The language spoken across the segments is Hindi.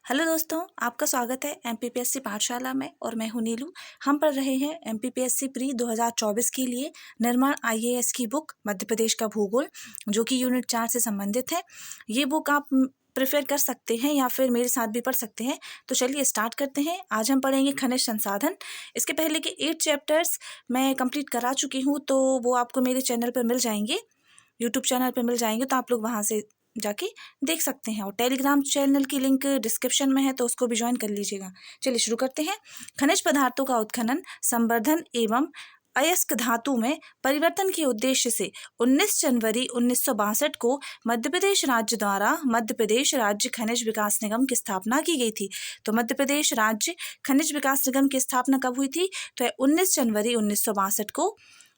हेलो दोस्तों, आपका स्वागत है एमपीपीएससी पाठशाला में और मैं हूं नीलू। हम पढ़ रहे हैं एमपीपीएससी प्री 2024 के लिए निर्माण आईएएस की बुक मध्य प्रदेश का भूगोल, जो कि यूनिट 4 से संबंधित है। ये बुक आप प्रेफर कर सकते हैं या फिर मेरे साथ भी पढ़ सकते हैं। तो चलिए स्टार्ट करते हैं। आज हम पढ़ेंगे खनिज संसाधन। इसके पहले के 8 चैप्टर्स मैं कंप्लीट करा चुकी हूँ, तो वो आपको मेरे चैनल पर मिल जाएंगे, यूट्यूब चैनल पर मिल जाएंगे, तो आप लोग वहाँ से जाके देख सकते हैं। और टेलीग्राम चैनल की लिंक डिस्क्रिप्शन में है, तो उसको भी ज्वाइन कर लीजिएगा। चलिए शुरू करते हैं। खनिज पदार्थों का उत्खनन, संवर्धन एवं अयस्क धातु में परिवर्तन के उद्देश्य से 19 जनवरी 1962 को मध्य प्रदेश राज्य द्वारा मध्य प्रदेश राज्य खनिज विकास निगम की स्थापना की गई थी। तो मध्य प्रदेश राज्य खनिज विकास निगम की स्थापना कब हुई थी? तो 19 जनवरी 1962 को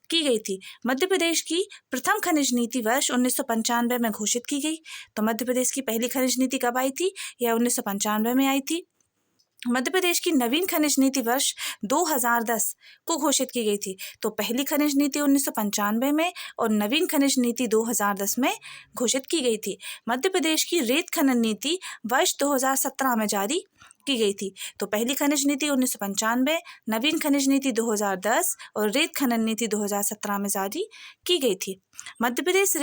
की गई थी। मध्य प्रदेश की प्रथम खनिज नीति वर्ष 1995 में घोषित की गई। तो मध्य प्रदेश की पहली खनिज नीति कब आई थी? यह 1995 में आई थी। मध्य प्रदेश की नवीन खनिज नीति वर्ष 2010 को घोषित की गई थी। तो पहली खनिज नीति 1995 में और नवीन खनिज नीति 2010 में घोषित की गई थी। मध्य प्रदेश की रेत खनन नीति वर्ष 2017 में जारी की गई थी। तो पहली खनिज नीति 1995, नवीन खनिज नीति 2010 और रेत खनन नीति 2017 में जारी की गई थी। मध्य प्रदेश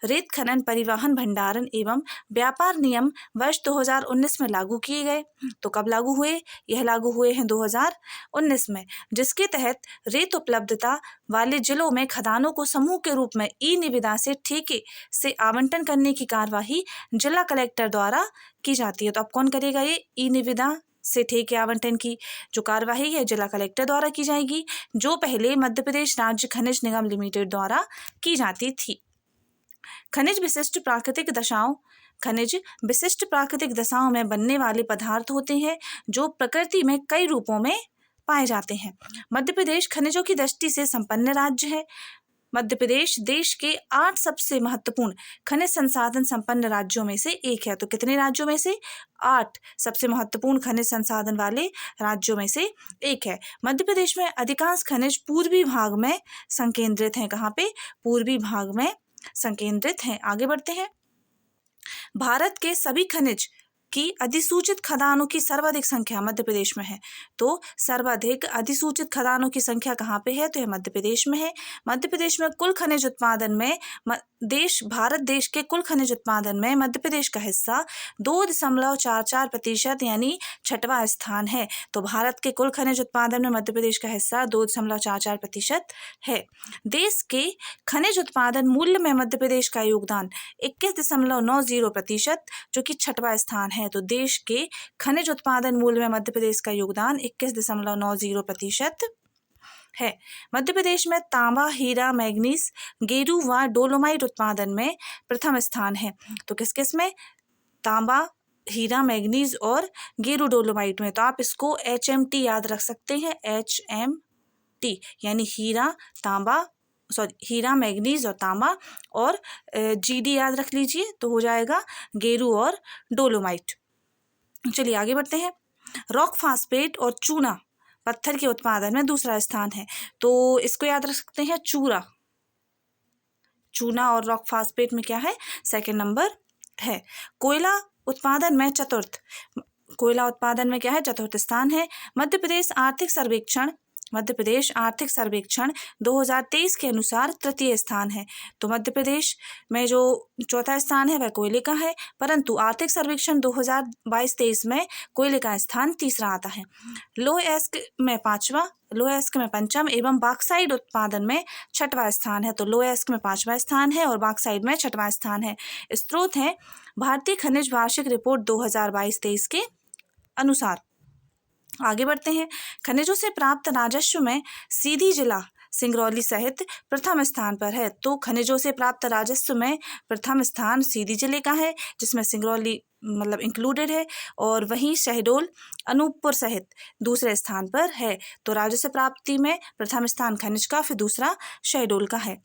रेत खनन परिवहन भंडारण एवं व्यापार नियम वर्ष 2019 में लागू किए गए। तो कब लागू हुए? यह लागू हुए हैं 2019 में, जिसके तहत रेत उपलब्धता वाले जिलों में खदानों को समूह के रूप में ई निविदा से ठेके से आवंटन करने की कार्यवाही जिला कलेक्टर द्वारा की जाती है। तो अब कौन करेगा? ये ई निविदा से ठेके आवंटन की जो कार्यवाही है जिला कलेक्टर द्वारा की जाएगी, जो पहले मध्य प्रदेश राज्य खनिज निगम लिमिटेड द्वारा की जाती थी। खनिज विशिष्ट प्राकृतिक दशाओं में बनने वाले पदार्थ होते हैं, जो प्रकृति में कई रूपों में पाए जाते हैं। मध्य प्रदेश खनिजों की दृष्टि से संपन्न राज्य है। मध्य प्रदेश देश के 8 सबसे महत्वपूर्ण खनिज संसाधन संपन्न राज्यों में से एक है। तो कितने राज्यों में से? 8 सबसे महत्वपूर्ण खनिज संसाधन वाले राज्यों में से एक है। मध्य प्रदेश में अधिकांश खनिज पूर्वी भाग में संकेंद्रित हैं। कहाँ पे? पूर्वी भाग में संकेंद्रित हैं। आगे बढ़ते हैं। भारत के सभी खनिज की अधिसूचित खदानों की सर्वाधिक संख्या मध्य प्रदेश में है। तो सर्वाधिक अधिसूचित खदानों की संख्या कहाँ पे है? तो यह मध्य प्रदेश में है। मध्य प्रदेश में कुल खनिज उत्पादन में भारत देश के कुल खनिज उत्पादन में मध्य प्रदेश का हिस्सा 2.44% यानी 6वां स्थान है। तो भारत के कुल खनिज उत्पादन में मध्य प्रदेश का हिस्सा 2.44% है। देश के खनिज उत्पादन मूल्य में मध्य प्रदेश का योगदान 21.90%, जो कि 6वां स्थान है। तो देश के खनिज उत्पादन मूल्य में मध्य प्रदेश का योगदान 21.90% है। मध्य प्रदेश में तांबा, हीरा, मैग्नीज, गेरू व डोलोमाइट उत्पादन में प्रथम स्थान है। तो किस किस में? तांबा, हीरा, मैग्नीज और गेरू डोलोमाइट में। तो आप इसको HMT याद रख सकते हैं। HMT यानी हीरा, मैग्नीज और तांबा, और GD याद रख लीजिए, तो हो जाएगा गेरू और डोलोमाइट। चलिए आगे बढ़ते हैं। रॉक फास्फेट और चूना पत्थर के उत्पादन में दूसरा स्थान है। तो इसको याद रख सकते हैं, चूना और रॉक फास्फेट में क्या है? सेकंड नंबर है। कोयला उत्पादन में क्या है? चतुर्थ स्थान है। मध्य प्रदेश आर्थिक सर्वेक्षण 2023 के अनुसार तृतीय स्थान है। तो मध्य प्रदेश में जो चौथा स्थान है वह कोयले का है, परंतु आर्थिक सर्वेक्षण 2022-23 में कोयले का स्थान तीसरा आता है। लौह अयस्क में पंचम एवं बॉक्साइट उत्पादन में 6वां स्थान है। तो लौह अयस्क में 5वां स्थान है और बॉक्साइट में 6वां स्थान है। स्रोत है भारतीय खनिज वार्षिक रिपोर्ट 2022-23 के अनुसार। आगे बढ़ते हैं। खनिजों से प्राप्त राजस्व में सीधी जिला सिंगरौली सहित प्रथम स्थान पर है। तो खनिजों से प्राप्त राजस्व में प्रथम स्थान सीधी जिले का है, जिसमें सिंगरौली इंक्लूडेड है, और वहीं शहडोल, अनूपपुर सहित दूसरे स्थान पर है। तो राजस्व प्राप्ति में प्रथम स्थान खनिज का, फिर दूसरा शहडोल का है।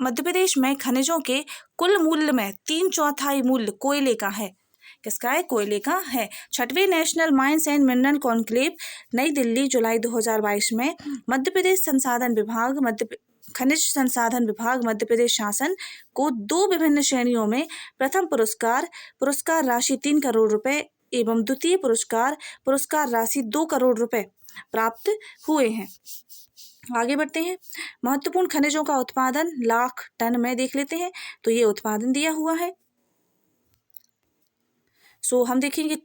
मध्य प्रदेश में खनिजों के कुल मूल्य में 3/4 मूल्य कोयले का है। किसका है? कोयले का है। 6वें national mines and mineral conclave New Delhi जुलाई 2022 में मध्य प्रदेश संसाधन विभाग, खनिज संसाधन विभाग मध्य प्रदेश शासन को 2 विभिन्न श्रेणियों में प्रथम पुरस्कार राशि 3 करोड़ रुपए एवं द्वितीय पुरस्कार राशि 2 करोड़ रुपए प्राप्त हुए हैं। आगे बढ़ते हैं। महत्वपूर्ण खनिजों का उत्पादन लाख टन में देख लेते हैं। तो ये उत्पादन दिया हुआ है। हम देखेंगे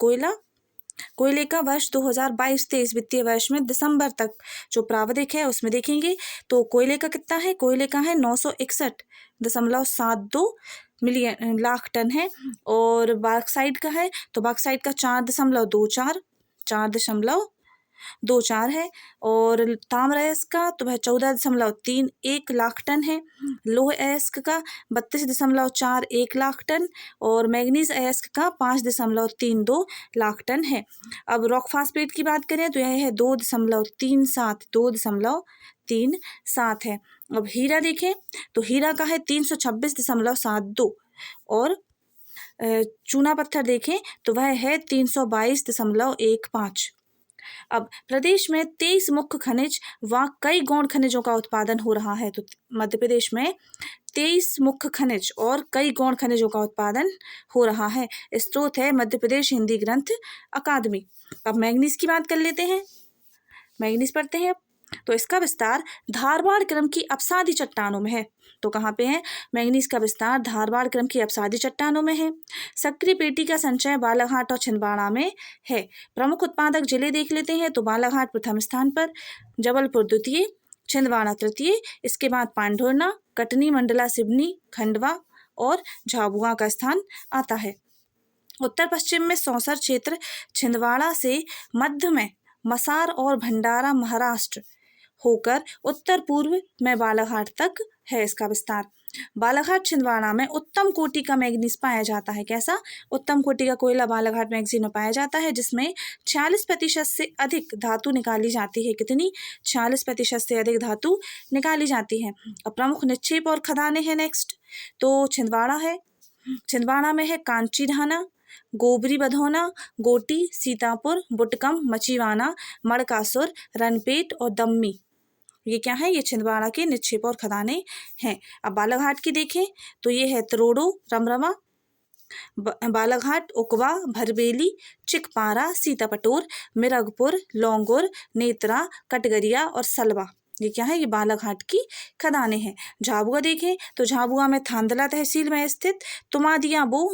कोयले का वर्ष 2022-23 वित्तीय वर्ष में दिसंबर तक जो प्रावधिक है उसमें देखेंगे तो कोयले का कितना है। कोयले का है 961.72 मिलियन लाख टन है। और बॉक्साइट का है तो बॉक्साइट का 4.24 है। और ताम्र अयस्क का तो वह 14.31 लाख टन है। लौह अयस्क का 32.41 लाख टन और मैग्नीज अयस्क का 5.32 लाख टन है। अब रॉक फास्फेट की बात करें तो यह है 2.37 है। अब हीरा देखें तो हीरा का है 326.72 और चूना पत्थर देखें तो वह है 322.15। अब प्रदेश में 23 मुख्य खनिज व कई गौण खनिजों का उत्पादन हो रहा है। तो मध्य प्रदेश में 23 मुख्य खनिज और कई गौण खनिजों का उत्पादन हो रहा है। स्रोत है मध्य प्रदेश हिंदी ग्रंथ अकादमी। अब मैग्नीज की बात कर लेते हैं। मैग्नीज पढ़ते हैं तो इसका विस्तार धारवाड़ क्रम की अपसादी चट्टानों में है। तो कहाँ पे है। मैग्नीज का विस्तार धारवाड़ क्रम की अपसादी चट्टानों में है। सक्रिय पेटी का संचय बालाघाट और छिंदवाड़ा में है। प्रमुख उत्पादक जिले देख लेते हैं तो बालाघाट प्रथम स्थान पर, जबलपुर द्वितीय, छिंदवाड़ा तृतीय, इसके बाद पांढुर्णा, कटनी, मंडला, सिवनी, खंडवा और झाबुआ का स्थान आता है। उत्तर पश्चिम में सौंसर क्षेत्र छिंदवाड़ा से मध्य में मसार और भंडारा महाराष्ट्र होकर उत्तर पूर्व में बालाघाट तक है इसका विस्तार। बालाघाट छिंदवाड़ा में उत्तम कोटि का मैग्नीज पाया जाता है। कैसा। उत्तम कोटि का कोयला बालाघाट मैगजीन में पाया जाता है जिसमें 46% से अधिक धातु निकाली जाती है। कितनी। 46% से अधिक धातु निकाली जाती है। अब प्रमुख निक्षेप और खदानें हैं नेक्स्ट। तो छिंदवाड़ा में है कांची ढाना, गोबरी बधौना, गोटी, सीतापुर, बुटकम, मचीवाना, मड़कासुर, रनपेट और दम्मी। ये क्या है। ये छिंदवाड़ा के निक्षेप और खदानें हैं। अब बालाघाट की देखें तो ये है तरोड़ो, रमरमा, बालाघाट, उकवा, भरबेली, चिकपारा, सीतापटोर, मिरगपुर, लौंगुर, नेत्रा, कटगरिया और सलवा। ये क्या है। ये बालाघाट की खदानें हैं। झाबुआ देखें तो झाबुआ में थांदला तहसील में स्थित तुमादिया वो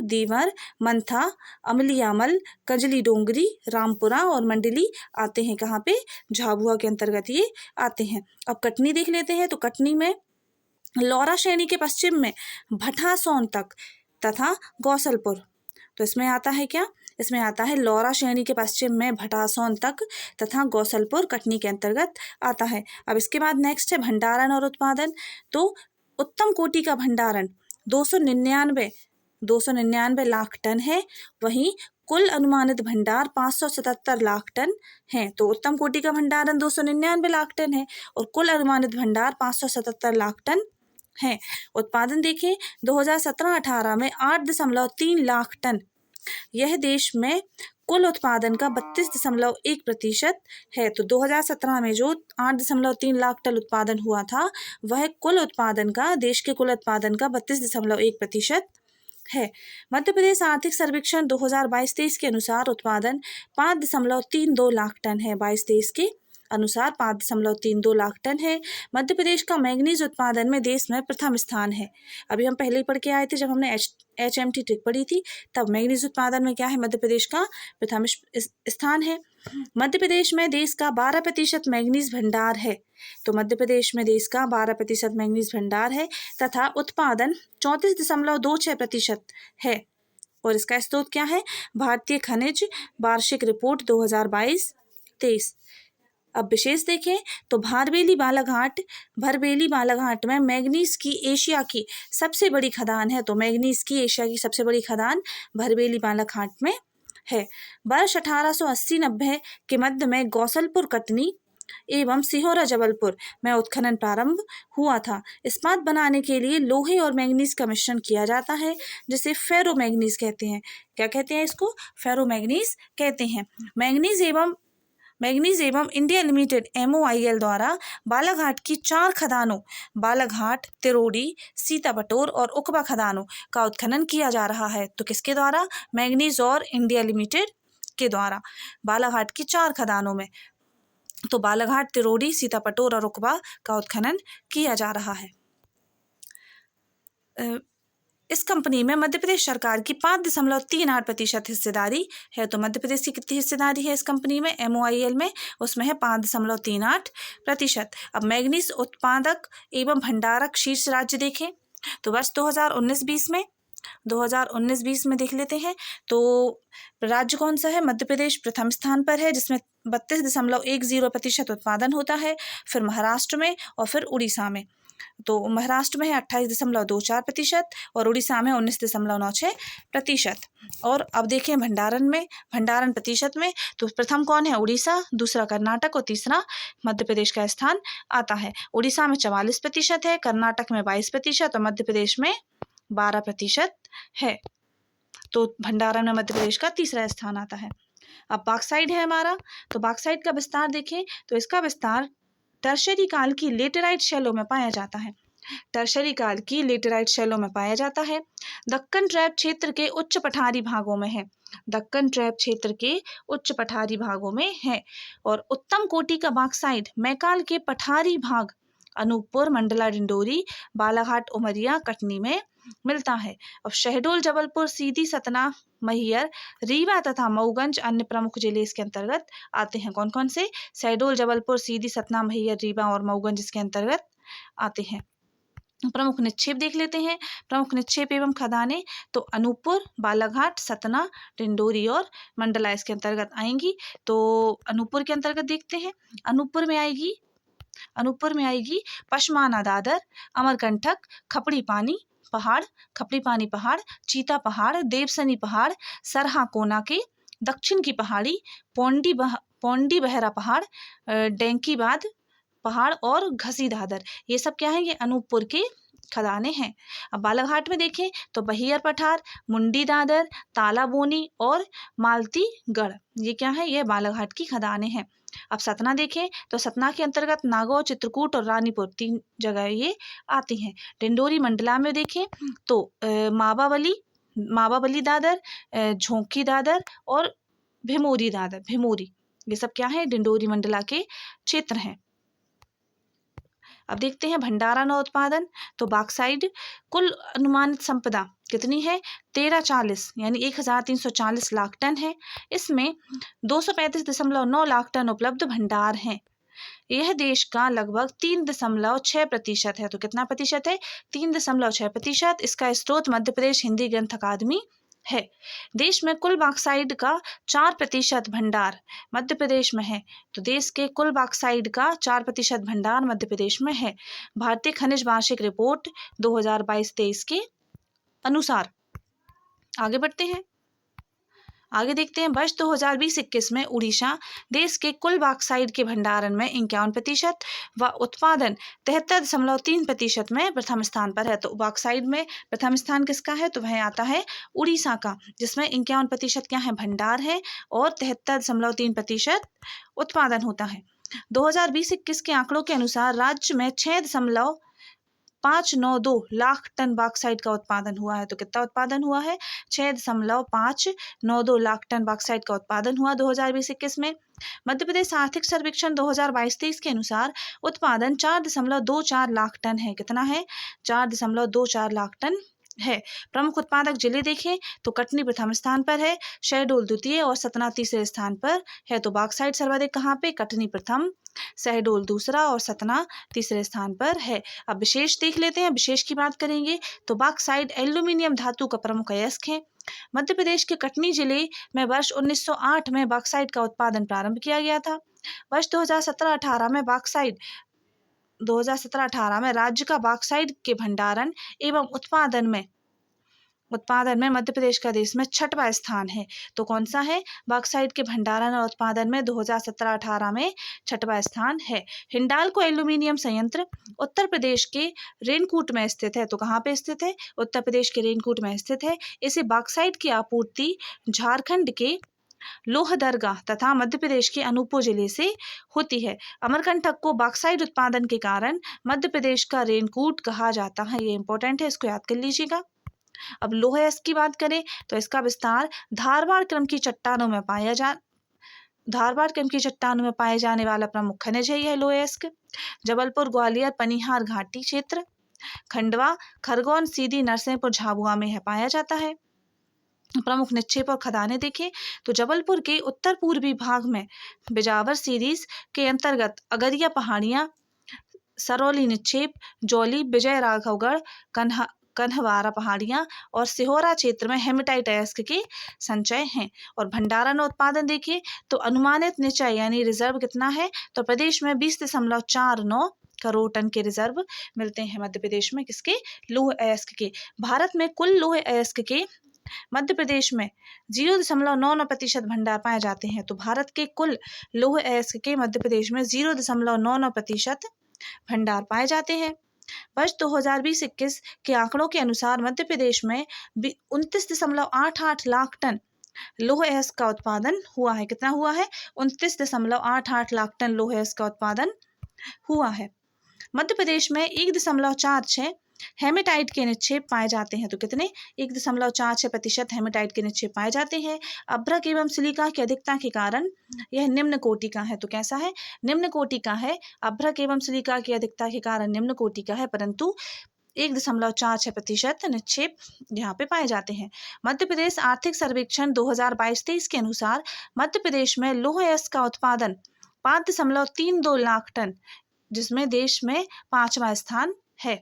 दीवर, मंथा, अमलियामल, कजली डोंगरी, रामपुरा और मंडली आते हैं। कहाँ पे। झाबुआ के अंतर्गत ये आते हैं। अब कटनी देख लेते हैं तो कटनी में लौरा श्रेणी के पश्चिम में भटासोन तक तथा गौसलपुर। तो इसमें आता है क्या। इसमें आता है लौरा श्रेणी के पश्चिम में भटासोन तक तथा गौसलपुर कटनी के अंतर्गत आता है। अब इसके बाद नेक्स्ट है भंडारण और उत्पादन। तो उत्तम कोटि का भंडारण 299 लाख टन है। वहीं कुल अनुमानित भंडार 577 लाख टन है। तो उत्तम कोटि का भंडारण 299 लाख टन है और कुल अनुमानित भंडार 577 लाख टन है। उत्पादन देखें 2017-18 में 8.3 लाख टन। यह देश में कुल उत्पादन का 32.1% है। तो 2017 में जो 8.3 लाख टन उत्पादन हुआ था वह कुल उत्पादन का, देश के कुल उत्पादन का 32.1% है। मध्य प्रदेश आर्थिक सर्वेक्षण 2022-23 के अनुसार उत्पादन 5.32 लाख टन है। 22-23 के अनुसार 5.32 लाख टन है। मध्य प्रदेश का मैग्नीज उत्पादन में देश में प्रथम स्थान है। अभी हम पहले ही पढ़ के आए थे जब हमने HMT ट्रिक पढ़ी थी, तब मैग्नीज उत्पादन में क्या है। मध्य प्रदेश का प्रथम स्थान है। मध्य प्रदेश में देश का 12% मैग्नीज भंडार है। तो मध्य प्रदेश में देश का 12% मैग्नीज भंडार है तथा उत्पादन 34.26% है। और इसका स्रोत क्या है। भारतीय खनिज वार्षिक रिपोर्ट 2022-23। अब विशेष देखें तो भरबेली बालाघाट में मैग्नीज की एशिया की सबसे बड़ी खदान है। तो मैग्नीज की एशिया की सबसे बड़ी खदान भरबेली बालाघाट में है। वर्ष 1880-90 के मध्य में गौसलपुर कटनी एवं सिहोरा जबलपुर में उत्खनन प्रारंभ हुआ था। इस्पात बनाने के लिए लोहे और मैग्नीज का मिश्रण किया जाता है जिसे फेरो मैग्नीज कहते हैं। क्या कहते हैं इसको। फेरो मैग्नीज कहते हैं। मैग्नीज एवं मैग्नीज एवं इंडिया लिमिटेड MOIL द्वारा बालाघाट की 4 खदानों बालाघाट, तिरोड़ी, सीताबटोर और उकबा खदानों का उत्खनन किया जा रहा है। तो किसके द्वारा? मैग्नीज और इंडिया लिमिटेड के द्वारा बालाघाट की 4 खदानों में, तो बालाघाट, तिरोड़ी, सीतापटोर और उकबा का उत्खनन किया जा रहा है। इस कंपनी में मध्य प्रदेश सरकार की 5.38% हिस्सेदारी है। तो मध्य प्रदेश की कितनी हिस्सेदारी है इस कंपनी में? MOIL में उसमें है 5.38%। अब मैग्नीज उत्पादक एवं भंडारक शीर्ष राज्य देखें तो वर्ष 2019-20 में देख लेते हैं। तो राज्य कौन सा है? मध्य प्रदेश प्रथम स्थान पर है जिसमें 32.10% उत्पादन होता है, फिर महाराष्ट्र में और फिर उड़ीसा में। तो महाराष्ट्र में है 28.24% और उड़ीसा में 19.96%। और अब देखें भंडारण प्रतिशत में तो प्रथम कौन है? उड़ीसा, दूसरा कर्नाटक और तीसरा मध्य प्रदेश का स्थान आता है। उड़ीसा में 44% है, कर्नाटक में 22% और मध्य प्रदेश में 12% है। तो भंडारण में मध्य प्रदेश का तीसरा स्थान आता है। अब बॉक्साइट है हमारा, तो बॉक्साइट का विस्तार देखें तो इसका विस्तार टर्शरी काल की लेटेराइट शैलों में पाया जाता है। टर्शरी काल की लेटेराइट शैलों में पाया जाता है। दक्कन ट्रैप क्षेत्र के उच्च पठारी भागों में है। दक्कन ट्रैप क्षेत्र के उच्च पठारी भागों में है। और उत्तम कोटि का बॉक्साइट मैकाल के पठारी भाग अनूपपुर, मंडला, डिंडोरी, बालाघाट, उमरिया, कटनी में मिलता है। अब शहडोल, जबलपुर, सीधी, सतना, मैहर, रीवा तथा मऊगंज अन्य प्रमुख जिले इसके अंतर्गत आते हैं। कौन कौन से? शहडोल, जबलपुर, सीधी, सतना, मैहर, रीवा और मऊगंज इसके अंतर्गत आते हैं। प्रमुख निक्षेप देख लेते हैं। प्रमुख निक्षेप एवं खदानें तो अनूपपुर, बालाघाट, सतना, डिंडोरी और मंडला इसके अंतर्गत आएंगी। तो अनूपपुर के अंतर्गत देखते हैं। अनूपपुर में आएगी पशमाना दादर, अमरकंटक, खपड़ी पानी पहाड़, चीता पहाड़, देवसनी पहाड़, सरहा कोना के दक्षिण की पहाड़ी, पौंडी बहरा पहाड़, डेंकीबाद पहाड़ और घसी दादर। ये सब क्या है? ये अनूपपुर के खदानें हैं। अब बालाघाट में देखें तो बहियर पठार, मुंडी दादर, तालाबोनी और मालतीगढ़, ये क्या है? ये बालाघाट की खदानें हैं। अब सतना देखें तो सतना के अंतर्गत नागौर, चित्रकूट और रानीपुर 3 जगह ये आती हैं। डिंडोरी मंडला में देखें तो मावाबली दादर, झोंकी दादर और भिमोरी दादर, ये सब क्या है? डिंडोरी मंडला के क्षेत्र हैं। अब देखते हैं भंडारण और उत्पादन। तो बॉक्साइट कुल अनुमानित संपदा कितनी है? 1340 यानी 1340 लाख टन है। इसमें 235.9 लाख टन उपलब्ध भंडार हैं। यह देश का लगभग 3.6% है। तो कितना प्रतिशत है? 3.6%। इसका स्रोत मध्य प्रदेश हिंदी ग्रंथ अकादमी है। देश में कुल बॉक्साइट का 4% भंडार मध्य प्रदेश में है। तो देश के कुल बॉक्साइट का 4% भंडार मध्य प्रदेश में है। भारतीय खनिज वार्षिक रिपोर्ट 2022-23 के अनुसार। आगे बढ़ते हैं। आगे देखते हैं वर्ष 2020-21 में उड़ीसा देश के कुल बॉक्साइट के भंडारण में 51% व उत्पादन 73.3% में प्रथम स्थान पर है। तो बॉक्साइट में प्रथम स्थान किसका है? तो वह आता है उड़ीसा का, जिसमें 51% क्या है? भंडार है और 73.3% उत्पादन होता है। 2020-21 के आंकड़ों के अनुसार राज्य में 6.592 लाख टन बॉक्साइट का उत्पादन हुआ है। तो कितना उत्पादन हुआ है? 6.592 लाख टन बॉक्साइट का उत्पादन हुआ 2020-21 में। मध्य प्रदेश आर्थिक सर्वेक्षण 2022-23 के अनुसार उत्पादन 4.24 लाख टन है। कितना है? 4.24 लाख टन है। प्रमुख उत्पादक जिले देखें तो कटनी प्रथम स्थान पर है, शहडोल द्वितीय और सतना तीसरे स्थान पर है। तो बॉक्साइट सर्वाधिक कहाँ पे? कटनी प्रथम, शहडोल दूसरा और सतना तीसरे स्थान पर है। अब विशेष देख लेते हैं। विशेष की बात करेंगे तो बॉक्साइट एल्यूमिनियम धातु का प्रमुख अयस्क है। मध्य प्रदेश के कटनी जिले में वर्ष 1908 में बॉक्साइट का उत्पादन प्रारंभ किया गया था। वर्ष 2017-18 में राज्य का बॉक्साइट के भंडारण एवं उत्पादन में मध्य प्रदेश का देश में 6वां स्थान है। तो कौन सा है? बॉक्साइट के भंडारण और उत्पादन में 2017-18 में 6वां स्थान है। हिंडाल्को एल्यूमिनियम संयंत्र उत्तर प्रदेश के रेनकूट में स्थित है। तो कहाँ पे स्थित है? उत्तर प्रदेश के रेनकूट में स्थित है। इसे बॉक्साइट की आपूर्ति झारखंड के लोहदरगा तथा मध्य प्रदेश के अनूपपुर जिले से होती है। अमरकंटक को बॉक्साइट उत्पादन के कारण मध्य प्रदेश का रेनकूट कहा जाता है। ये इंपॉर्टेंट है, इसको याद कर लीजिएगा। अब लोह अयस्क की बात करें तो इसका विस्तार धारवाड़ क्रम की चट्टानों में पाए जाने वाला प्रमुख खनिज है यह लोह अयस्क। जबलपुर, ग्वालियर, पनिहार घाटी क्षेत्र, खंडवा, खरगोन, सीधी, नरसिंहपुर, झाबुआ में है पाया जाता है। प्रमुख निक्षेप और खदानें देखें तो जबलपुर के उत्तर पूर्वी भाग में बिजावर सीरीज के अंतर्गत अगरिया पहाड़ियां, सरौली निक्षेप, जौली, विजय राघवगढ़, कन्हवारा पहाड़ियां और सिहोरा क्षेत्र में हेमेटाइट अयस्क के संचय हैं। और भंडारण और उत्पादन देखिए तो अनुमानित निचय यानी रिजर्व कितना है, तो प्रदेश में 20.49 करोड़ टन के रिजर्व मिलते हैं मध्य प्रदेश में, किसके? लौह अयस्क के। भारत में कुल लौह अयस्क के मध्य प्रदेश में 0.99% भंडार पाए जाते हैं। तो भारत के कुल लौह अयस्क के मध्य प्रदेश में 0.99% भंडार पाए जाते हैं। वर्ष 2020-21 के आंकड़ों के अनुसार मध्य प्रदेश में 29.88 लाख टन लौह अयस्क का उत्पादन हुआ है। कितना हुआ है? 29.88 लाख टन लौह अयस्क का उत्पादन हुआ है। मध्य प्रदेश में 1.46 हेमेटाइट के निक्षेप पाए जाते हैं। तो कितने? 1.46% हेमेटाइट के निक्षेप पाए जाते हैं। अभ्रक एवं सिलिका की अधिकता के कारण यह निम्न कोटि का है। तो कैसा है? निम्न कोटि का है। अभ्रक एवं सिलिका की अधिकता के कारण निम्न कोटि का है, परंतु 1.46% निक्षेप यहाँ पे पाए जाते हैं। मध्य प्रदेश आर्थिक सर्वेक्षण 2022-23 के अनुसार मध्य प्रदेश में लौह अयस्क का उत्पादन 5.32 लाख टन, जिसमें देश में 5वां स्थान है।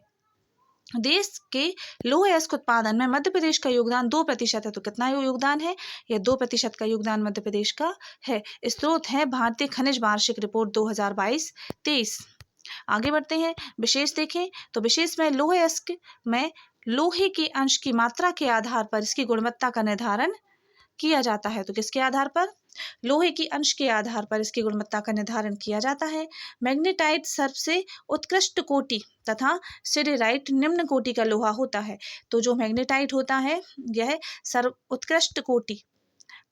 देश के लौह अयस्क उत्पादन में मध्य प्रदेश का योगदान 2% है। तो कितना योगदान है? यह 2% का योगदान मध्य प्रदेश का है। स्रोत है भारतीय खनिज वार्षिक रिपोर्ट 2022-23। आगे बढ़ते हैं। विशेष देखें तो विशेष में लौह अयस्क में लोहे के अंश की मात्रा के आधार पर इसकी गुणवत्ता का निर्धारण किया जाता है। तो किसके आधार पर? लोहे की अंश के आधार पर इसकी गुणवत्ता का निर्धारण किया जाता है। मैग्नेटाइट सबसे उत्कृष्ट कोटि तथा सिडेराइट निम्न कोटि का लोहा होता है। तो जो मैग्नेटाइट होता है यह उत्कृष्ट कोटि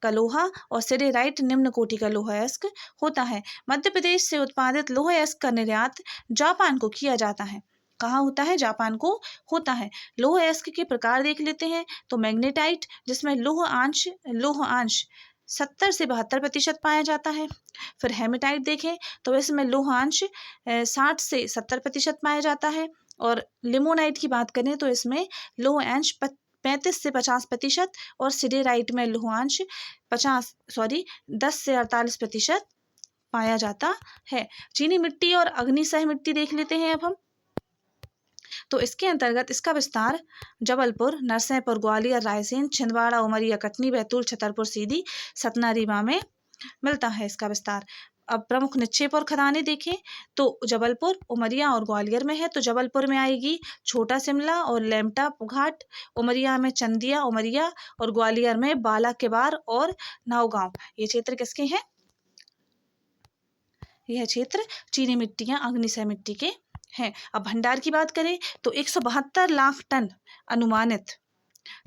का लोहा और सिडेराइट निम्न कोटि का लोह अयस्क होता है। मध्य प्रदेश से उत्पादित लोह अयस्क का निर्यात जापान को किया जाता है। कहाँ होता है? जापान को होता है। लोह अयस्क के प्रकार देख लेते हैं तो मैग्नेटाइट, जिसमें लोह अंश 70 से 72% पाया जाता है। फिर हेमेटाइट देखें तो इसमें लोह अंश 60 से 70% पाया जाता है। और लिमोनाइट की बात करें तो इसमें लोह अंश 35 से 50% और सिडेराइट में लोह अंश 10 से 48% पाया जाता है। चीनी मिट्टी और अग्निसह मिट्टी देख लेते हैं अब हम। तो इसके अंतर्गत इसका विस्तार जबलपुर, नरसिंहपुर, ग्वालियर, रायसेन, छिंदवाड़ा, उमरिया, कटनी, बैतूल, छतरपुर, सीधी, सतना, रीवा में मिलता है इसका विस्तार। अब प्रमुख निक्षेप और खदानें देखें तो जबलपुर, उमरिया और ग्वालियर में है। तो जबलपुर में आएगी छोटा शिमला और लेमटा घाट, उमरिया में चंदिया उमरिया और ग्वालियर में बाला केबार और नावगांव। ये क्षेत्र किसके हैं? यह क्षेत्र चीनी मिट्टियां अग्निसह मिट्टी के हैं। अब भंडार की बात करें तो 172 लाख टन अनुमानित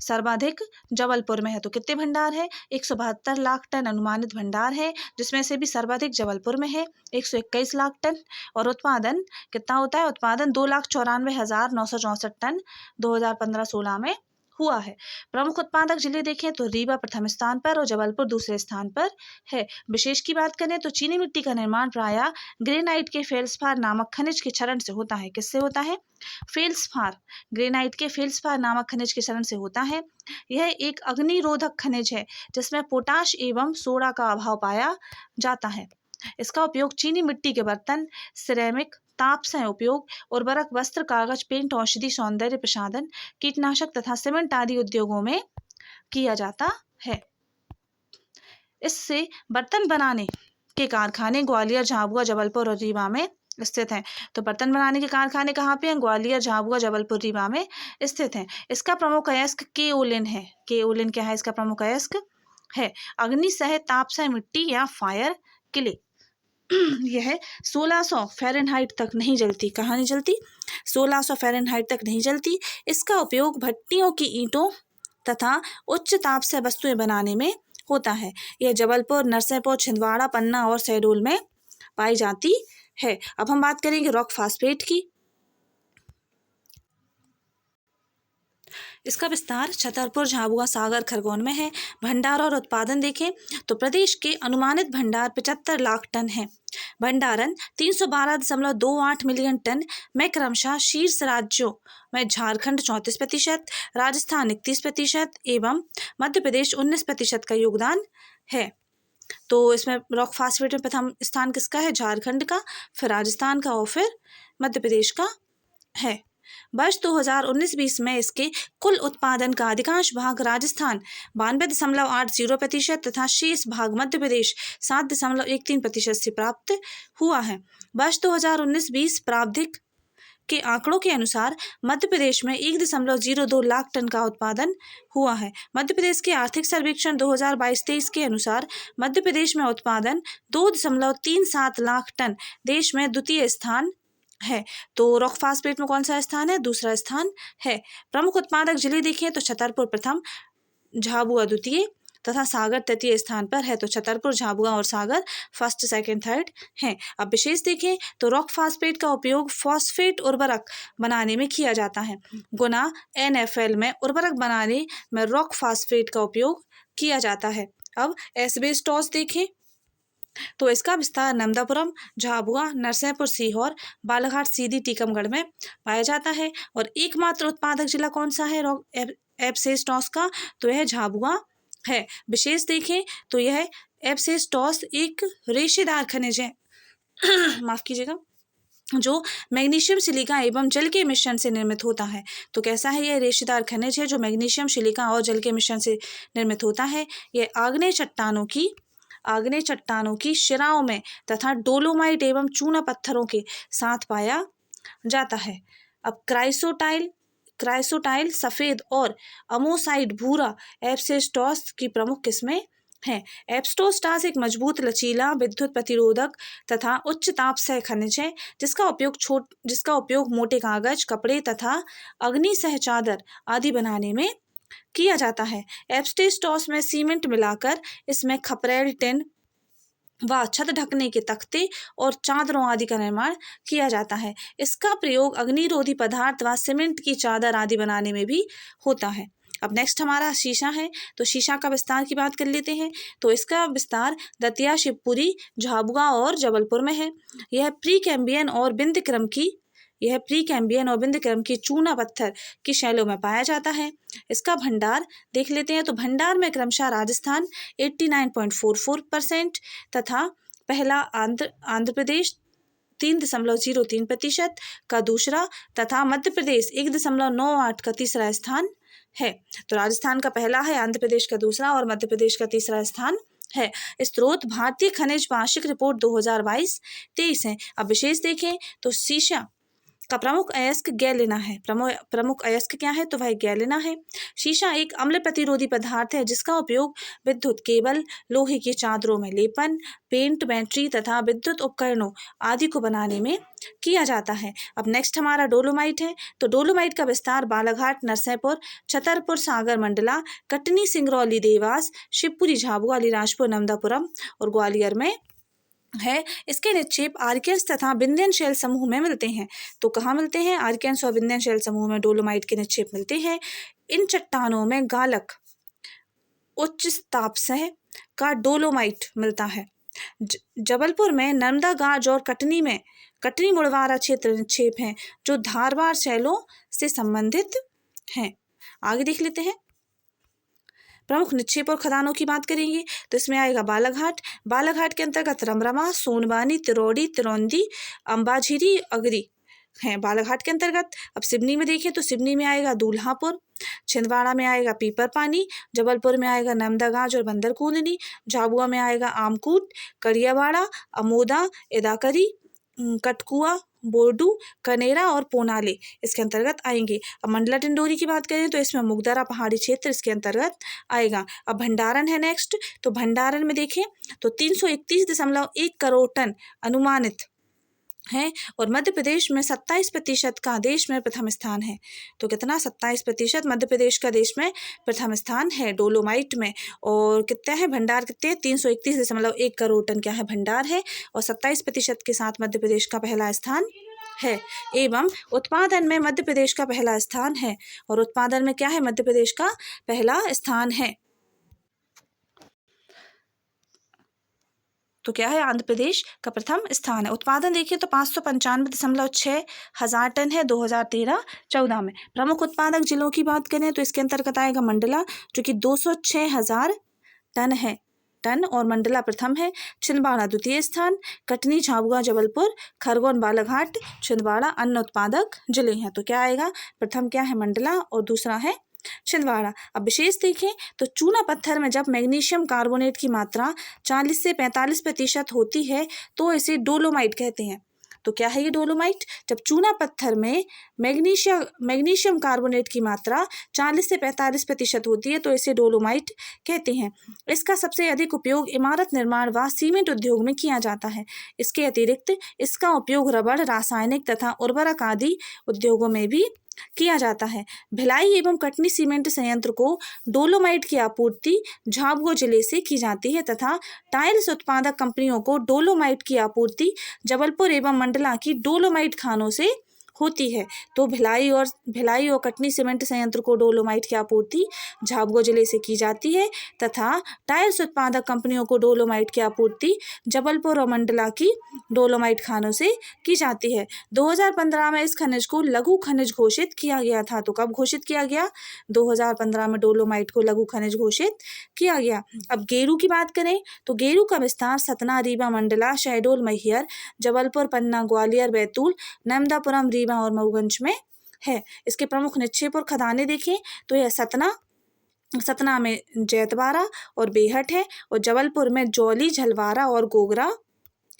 सर्वाधिक जबलपुर में है। तो कितने भंडार है? 172 लाख टन अनुमानित भंडार है, जिसमें से भी सर्वाधिक जबलपुर में है 121 लाख टन। और उत्पादन कितना होता है? उत्पादन 2,94,964 टन 2015-16 में हुआ है। प्रमुख उत्पादक जिले देखें तो रीवा प्रथम स्थान पर और जबलपुर दूसरे स्थान पर है। विशेष की बात करें तो चीनी मिट्टी का निर्माण प्रायः ग्रेनाइट के फेल्सपार नामक खनिज के क्षरण से होता है। किससे होता है? फेल्सपार, ग्रेनाइट के फेल्सपार नामक खनिज के क्षरण से होता है। यह एक अग्निरोधक खनिज है जिसमें पोटाश एवं सोडा का अभाव पाया जाता है। इसका उपयोग चीनी मिट्टी के बर्तन, सिरेमिक, तापसय उपयोग, उर्वरक, वस्त्र, कागज, पेंट, औषधि, सौंदर्य प्रसाधन, कीटनाशक तथा सीमेंट आदि उद्योगों में किया जाता है। इससे बर्तन बनाने के कारखाने ग्वालियर, झाबुआ, जबलपुर और रीवा में स्थित हैं। तो बर्तन बनाने के कारखाने कहाँ पे हैं? ग्वालियर, झाबुआ, जबलपुर, रीवा में स्थित हैं। इसका प्रमुख अयस्क केओलिन है। केओलिन क्या है? इसका प्रमुख अयस्क है अग्निसह तापसय मिट्टी या फायर क्ले। यह 1600 फ़ारेनहाइट तक नहीं जलती। कहाँ नहीं जलती? 1600 फ़ारेनहाइट तक नहीं जलती। इसका उपयोग भट्टियों की ईंटों तथा उच्च ताप से वस्तुएं बनाने में होता है। यह जबलपुर, नरसिंहपुर, छिंदवाड़ा, पन्ना और शहडोल में पाई जाती है। अब हम बात करेंगे रॉक फास्फेट की। इसका विस्तार छतरपुर, झाबुआ, सागर, खरगोन में है। भंडार और उत्पादन देखें तो प्रदेश के अनुमानित भंडार 75 लाख टन है। भंडारण 312.28 मिलियन टन में क्रमशः शीर्ष राज्यों में झारखंड 34%, राजस्थान 31% एवं मध्य प्रदेश 19% का योगदान है। तो इसमें रॉक फास्फेट में प्रथम स्थान किसका है? झारखंड का, फिर राजस्थान का और फिर मध्य प्रदेश का है। वर्ष 2019-20 में इसके कुल उत्पादन का अधिकांश भाग राजस्थान 92.80% तथा शेष भाग मध्य प्रदेश 7.13% से प्राप्त हुआ है। वर्ष 2019-20 प्रारंभिक के आंकड़ों के अनुसार मध्य प्रदेश में 1.02 लाख टन का उत्पादन हुआ है। मध्य प्रदेश के आर्थिक सर्वेक्षण 2022-23 के अनुसार मध्य प्रदेश में उत्पादन 2.37 लाख टन देश में द्वितीय स्थान है। तो रॉक फास्फेट में कौन सा स्थान है? दूसरा स्थान है। प्रमुख उत्पादक जिले देखें तो छतरपुर प्रथम, झाबुआ द्वितीय तथा सागर तृतीय स्थान पर है। तो छतरपुर, झाबुआ और सागर फर्स्ट, सेकंड, थर्ड हैं। अब विशेष देखें तो रॉक फास्फेट का उपयोग फॉस्फेट उर्वरक बनाने में किया जाता है। गुना NFL में उर्वरक बनाने में रॉक फास्फेट का उपयोग किया जाता है। अब एस्बेस्टॉस देखें तो इसका विस्तार नर्मदापुरम, झाबुआ, नरसिंहपुर, सीहोर, बालाघाट, सीधी, टीकमगढ़ में पाया जाता है। और एकमात्र उत्पादक जिला कौन सा है रॉक एस्बेस्टॉस का? तो यह झाबुआ है। विशेष देखें तो यह एस्बेस्टॉस एक रेशेदार खनिज है माफ कीजिएगा, जो मैग्नीशियम, सिलिका एवं जल के मिश्रण से निर्मित होता है। तो कैसा है? यह रेशेदार खनिज है जो मैग्नीशियम, सिलिका और जल के मिश्रण से निर्मित होता है। यह आग्नेय चट्टानों की शिराओं में तथा डोलोमाइट एवं चूना पत्थरों के साथ पाया जाता है। अब क्राइसोटाइल सफ़ेद और अमोसाइट भूरा एस्बेस्टॉस की प्रमुख किस्में हैं। एस्बेस्टॉस एक मजबूत, लचीला, विद्युत प्रतिरोधक तथा उच्च ताप सह खनिज है जिसका उपयोग मोटे कागज, कपड़े तथा अग्नि सह चादर आदि बनाने में किया जाता है। एस्बेस्टॉस में सीमेंट मिलाकर इसमें खपरेल, टिन व छत ढकने के तख्ते और चादरों आदि का निर्माण किया जाता है। इसका प्रयोग अग्निरोधी पदार्थ व सीमेंट की चादर आदि बनाने में भी होता है। अब नेक्स्ट हमारा शीशा है। तो शीशा का विस्तार की बात कर लेते हैं। तो इसका विस्तार दतिया, शिवपुरी, झाबुआ और जबलपुर में है। यह प्री कैम्बियन और बिंद क्रम की चूना पत्थर की शैलों में पाया जाता है। इसका भंडार देख लेते हैं। तो भंडार में क्रमशः राजस्थान 89.44% तथा पहला आंध्र प्रदेश 3.03% का दूसरा तथा मध्य प्रदेश 1.98 का तीसरा स्थान है। तो राजस्थान का पहला है, आंध्र प्रदेश का दूसरा और मध्य प्रदेश का तीसरा स्थान है। स्रोत भारतीय खनिज वार्षिक रिपोर्ट 2022-23 है। अब विशेष देखें तो शीशा का प्रमुख अयस्क गैलिना है। प्रमुख अयस्क क्या है? तो वह गैलिना है। शीशा एक अम्ल प्रतिरोधी पदार्थ है जिसका उपयोग विद्युत केबल, लोहे की चादरों में लेपन, पेंट, बैटरी तथा विद्युत उपकरणों आदि को बनाने में किया जाता है। अब नेक्स्ट हमारा डोलोमाइट है। तो डोलोमाइट का विस्तार बालाघाट, नरसिंहपुर, छतरपुर, सागर, मंडला, कटनी, सिंगरौली, देवास, शिवपुरी, झाबुआ, अलीराजपुर, नर्मदापुरम और ग्वालियर में है। इसके निक्षेप आर्कियंस तथा विंध्यन शैल समूह में मिलते हैं। तो कहाँ मिलते हैं? आर्कियंस और विंध्यन शैल समूह में डोलोमाइट के निक्षेप मिलते हैं। इन चट्टानों में गालक उच्च तापसह का डोलोमाइट मिलता है। जबलपुर में नर्मदा गाज और कटनी मुड़वारा क्षेत्र निक्षेप हैं जो धारवाड़ शैलों से संबंधित हैं। आगे देख लेते हैं। प्रमुख निक्षेप और खदानों की बात करेंगे तो इसमें आएगा बालाघाट के अंतर्गत रमरमा, सोनवानी, तिरौड़ी, तिरौंदी, अंबाझिरी, अगरी हैं बालाघाट के अंतर्गत। अब सिवनी में देखें तो सिवनी में आएगा दूल्हापुर, छिंदवाड़ा में आएगा पीपरपानी, जबलपुर में आएगा नर्मदागाज और बंदरकूंदनी, झाबुआ में आएगा आमकूट, कड़ियावाड़ा, अमोदा, एदाकरी, कटकुआ, बोर्डू, कनेरा और पोनाले इसके अंतर्गत आएंगे। अब मंडला टिंडोरी की बात करें तो इसमें मुगदरा पहाड़ी क्षेत्र इसके अंतर्गत आएगा। अब भंडारण है नेक्स्ट। तो भंडारण में देखें तो 331.1 करोड़ टन अनुमानित है और मध्य प्रदेश में 27% का देश में प्रथम स्थान है। तो कितना 27% मध्य प्रदेश का देश में प्रथम स्थान है डोलोमाइट में। और कितना है भंडार, कितने 331.1 करोड़ टन क्या है भंडार है और 27% के साथ मध्य प्रदेश का पहला स्थान है। एवं उत्पादन में मध्य प्रदेश का पहला स्थान है और उत्पादन में क्या है मध्य प्रदेश का पहला स्थान है। तो क्या है आंध्र प्रदेश का प्रथम स्थान है। उत्पादन देखिए तो 595.6 हजार टन है 2013-14 में। प्रमुख उत्पादक जिलों की बात करें तो इसके अंतर्गत आएगा मंडला जो कि 206,000 टन है और मंडला प्रथम है। छिंदवाड़ा द्वितीय स्थान, कटनी, झाबुआ, जबलपुर, खरगोन, बालाघाट, छिंदवाड़ा अन्य उत्पादक जिले हैं। तो क्या आएगा प्रथम क्या है मंडला और दूसरा है छिंदवाड़ा। अब विशेष देखें तो चूना पत्थर में जब मैग्नीशियम कार्बोनेट की मात्रा 40 से 45% होती है तो इसे डोलोमाइट कहते हैं। तो क्या है ये डोलोमाइट? जब चूना पत्थर में मैग्नीशियम कार्बोनेट की मात्रा 40 से 45% होती है तो इसे डोलोमाइट कहते हैं। इसका सबसे अधिक उपयोग इमारत निर्माण व सीमेंट उद्योग में किया जाता है। इसके अतिरिक्त इसका उपयोग रबड़, रासायनिक तथा उर्वरक आदि उद्योगों में भी किया जाता है। भिलाई एवं कटनी सीमेंट संयंत्र को डोलोमाइट की आपूर्ति झाबुआ जिले से की जाती है तथा टाइल्स उत्पादक कंपनियों को डोलोमाइट की आपूर्ति जबलपुर एवं मंडला की डोलोमाइट खानों से होती है। तो भिलाई और कटनी सीमेंट संयंत्र को डोलोमाइट की आपूर्ति झाबुआ जिले से की जाती है तथा टाइल्स उत्पादक कंपनियों को डोलोमाइट की आपूर्ति जबलपुर और मंडला की डोलोमाइट खानों से की जाती है। 2015 में इस खनिज को लघु खनिज घोषित किया गया था। तो कब घोषित किया गया? 2015 में डोलोमाइट को लघु खनिज घोषित किया गया। अब गेरू की बात करें तो गेरू का विस्तार सतना, रीवा, मंडला, शहडोल, मैहर, जबलपुर, पन्ना, ग्वालियर, बैतूल, नर्मदापुरम, रीवा और मऊगंज में है। इसके प्रमुख निक्षेप और खदानें देखें तो यह सतना में जैतबारा और बेहट है और जबलपुर में जौली, झलवारा और गोगरा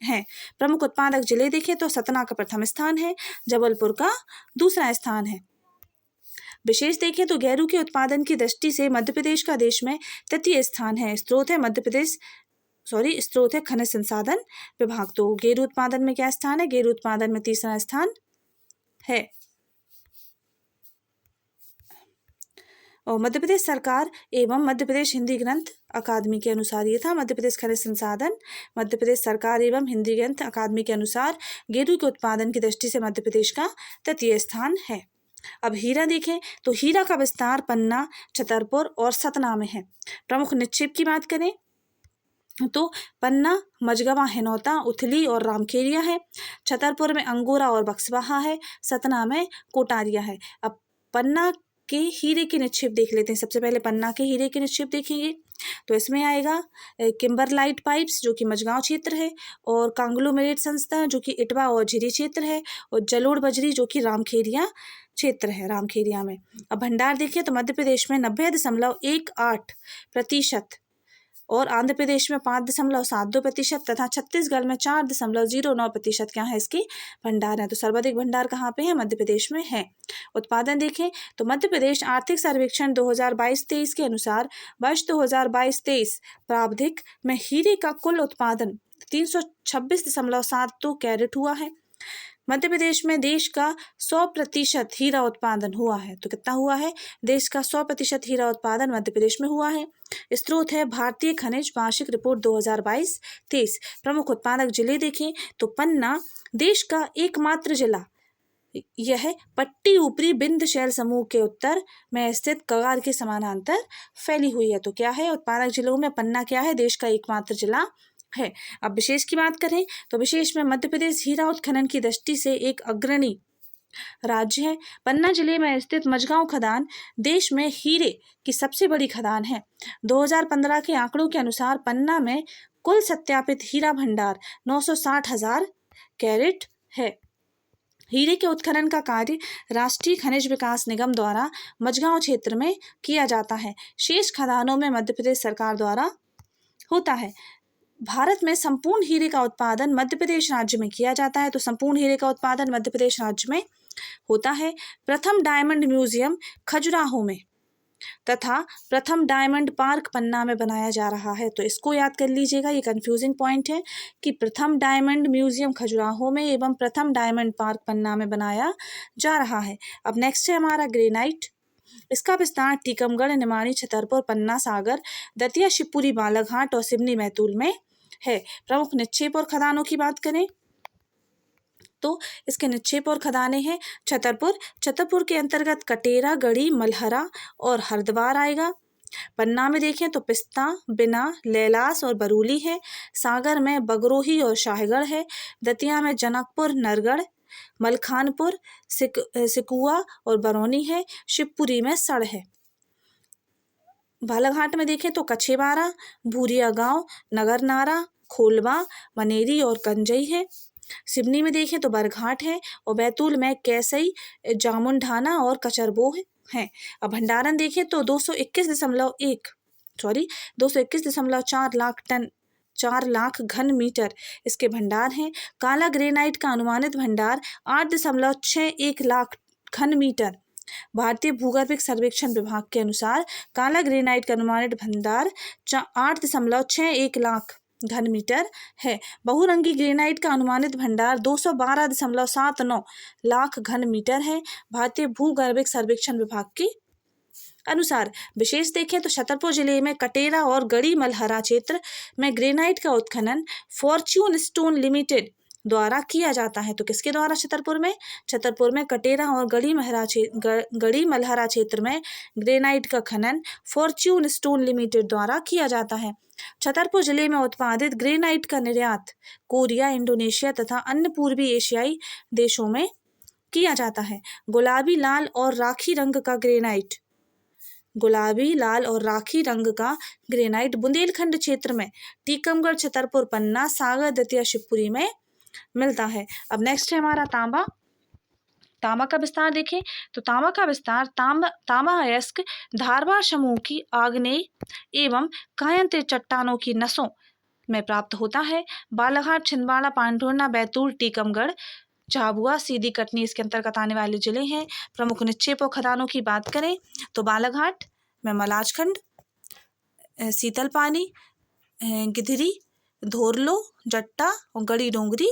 है। प्रमुख उत्पादक जिले देखें तो सतना का प्रथम स्थान है, जबलपुर का दूसरा स्थान है। विशेष देखें तो गेरू के उत्पादन की दृष्टि से मध्य प्रदेश का देश में तृतीय स्थान है। स्रोत है खनिज संसाधन विभाग। तो गेरू उत्पादन में क्या स्थान है? गेरू उत्पादन में तीसरा स्थान है। और मध्य प्रदेश सरकार एवं मध्य प्रदेश हिंदी ग्रंथ अकादमी के अनुसार ये था। मध्य प्रदेश खनिज संसाधन, मध्य प्रदेश सरकार एवं हिंदी ग्रंथ अकादमी के अनुसार गेरू के उत्पादन की दृष्टि से मध्य प्रदेश का तृतीय स्थान है। अब हीरा देखें तो हीरा का विस्तार पन्ना, छतरपुर और सतना में है। प्रमुख निक्षेप की बात करें तो पन्ना, मझगवा, हिनौता, उथली और रामखेरिया है। छतरपुर में अंगोरा और बक्सवाहा है। सतना में कोटारिया है। अब पन्ना के हीरे के निक्षेप देख लेते हैं। सबसे पहले पन्ना के हीरे के निक्षेप देखेंगे तो इसमें आएगा किम्बरलाइट पाइप्स जो कि मझगांव क्षेत्र है और कांग्लोमेरेट संस्था जो कि इटवा और झिरी क्षेत्र है और जलोढ़ बजरी जो कि रामखेरिया क्षेत्र है, रामखेरिया में। अब भंडार देखिए तो मध्य प्रदेश में 90.18% और आंध्र प्रदेश में 5.72% तथा छत्तीसगढ़ में 4.09% क्या है इसके भंडार हैं। तो सर्वाधिक भंडार कहाँ पे है? मध्य प्रदेश में है। उत्पादन देखें तो मध्य प्रदेश आर्थिक सर्वेक्षण 2022-23 के अनुसार वर्ष 2022-23 प्रावधिक में हीरे का कुल उत्पादन 326.72 कैरेट हुआ है। मध्य प्रदेश में देश का 100% हीरा उत्पादन हुआ है। तो कितना हुआ है? देश का 100% हीरा उत्पादन मध्य प्रदेश में हुआ है। स्रोत है भारतीय खनिज वार्षिक रिपोर्ट 2022-23। प्रमुख उत्पादक जिले देखें तो पन्ना देश का एकमात्र जिला यह पट्टी ऊपरी विंध्य शैल समूह के उत्तर में स्थित कगार के समानांतर फैली हुई है। तो क्या है? उत्पादक जिलों में पन्ना क्या है? देश का एकमात्र जिला है। अब विशेष की बात करें तो विशेष में मध्य प्रदेश हीरा उत्खनन की दृष्टि से एक अग्रणी राज्य है। पन्ना जिले में स्थित मझगांव खदान देश में हीरे की सबसे बड़ी खदान है। 2015 के आंकड़ों के अनुसार पन्ना में कुल सत्यापित हीरा भंडार 960,000 कैरेट है। हीरे के उत्खनन का कार्य राष्ट्रीय खनिज विकास निगम द्वारा मझगांव क्षेत्र में किया जाता है। शेष खदानों में मध्य प्रदेश सरकार द्वारा होता है। भारत में संपूर्ण हीरे का उत्पादन मध्य प्रदेश राज्य में किया जाता है। तो संपूर्ण हीरे का उत्पादन मध्य प्रदेश राज्य में होता है। प्रथम डायमंड म्यूजियम खजुराहो में तथा प्रथम डायमंड पार्क पन्ना में बनाया जा रहा है। तो इसको याद कर लीजिएगा, ये कंफ्यूजिंग पॉइंट है कि प्रथम डायमंड म्यूजियम खजुराहो में एवं प्रथम डायमंड पार्क पन्ना में बनाया जा रहा है। अब नेक्स्ट है हमारा ग्रेनाइट। इसका विस्तार टीकमगढ़, निमाड़ी, छतरपुर, पन्ना, सागर, दतिया, शिवपुरी, बालाघाट और सिवनी बैतूल में है। प्रमुख निक्षेप और खदानों की बात करें तो इसके निक्षेप और खदानें हैं छतरपुर के अंतर्गत कटेरा, गढ़ी, मलहरा और हरिद्वार आएगा। पन्ना में देखें तो पिस्ता, बिना, लैलास और बरूली है। सागर में बगरोही और शाहगढ़ है। दतिया में जनकपुर, नरगढ़, मलखानपुर, सिकुआ और बरौनी है। शिवपुरी में सड़ है। बालाघाट में देखें तो कछेबारा, भूरिया गांव, नगरनारा, खोलवा, मनेरी और कंजई है। सिवनी में देखें तो बरघाट है और बैतूल में कैसई, जामुनढाना और कचरबो है। अब भंडारण देखें तो 221.4 लाख घन मीटर इसके भंडार हैं। काला ग्रेनाइट का अनुमानित भंडार 8.61 लाख घन मीटर। भारतीय भूगर्भिक सर्वेक्षण विभाग के अनुसार काला ग्रेनाइट का अनुमानित भंडार 8.61 लाख घन मीटर है। बहुरंगी ग्रेनाइट का अनुमानित भंडार 212.79 लाख घन मीटर है। भारतीय भूगर्भिक सर्वेक्षण विभाग के अनुसार विशेष देखें तो छतरपुर जिले में कटेरा और गढ़ी मलहरा क्षेत्र में ग्रेनाइट का उत्खनन फॉर्च्यून स्टोन लिमिटेड द्वारा किया जाता है। तो किसके द्वारा? छतरपुर में कटेरा और गढ़ी मलहरा क्षेत्र में ग्रेनाइट का खनन फॉर्च्यून स्टोन लिमिटेड द्वारा किया जाता है। छतरपुर जिले में उत्पादित ग्रेनाइट का निर्यात कोरिया, इंडोनेशिया तथा अन्य पूर्वी एशियाई देशों में किया जाता है। गुलाबी, लाल और राखी रंग का ग्रेनाइट बुंदेलखंड क्षेत्र में टीकमगढ़, छतरपुर, पन्ना, सागर, दतिया, शिवपुरी में मिलता है। अब नेक्स्ट है हमारा तांबा का विस्तार देखें तो तांबा का विस्तार तांबा अयस्क धारवाड़ समूह की आग्नेय एवं कायंत्र चट्टानों की नसों में प्राप्त होता है। बालाघाट, छिंदवाड़ा, पांढुर्णा, बैतूल, टीकमगढ़, झाबुआ, सीधी, कटनी इसके अंतर्गत आने वाले जिले हैं। प्रमुख निक्षेप और खदानों की बात करें तो बालाघाट में मलाजखंड, शीतलपानी, गिधरी, धोरलो, जट्टा और गड़ी डोंगरी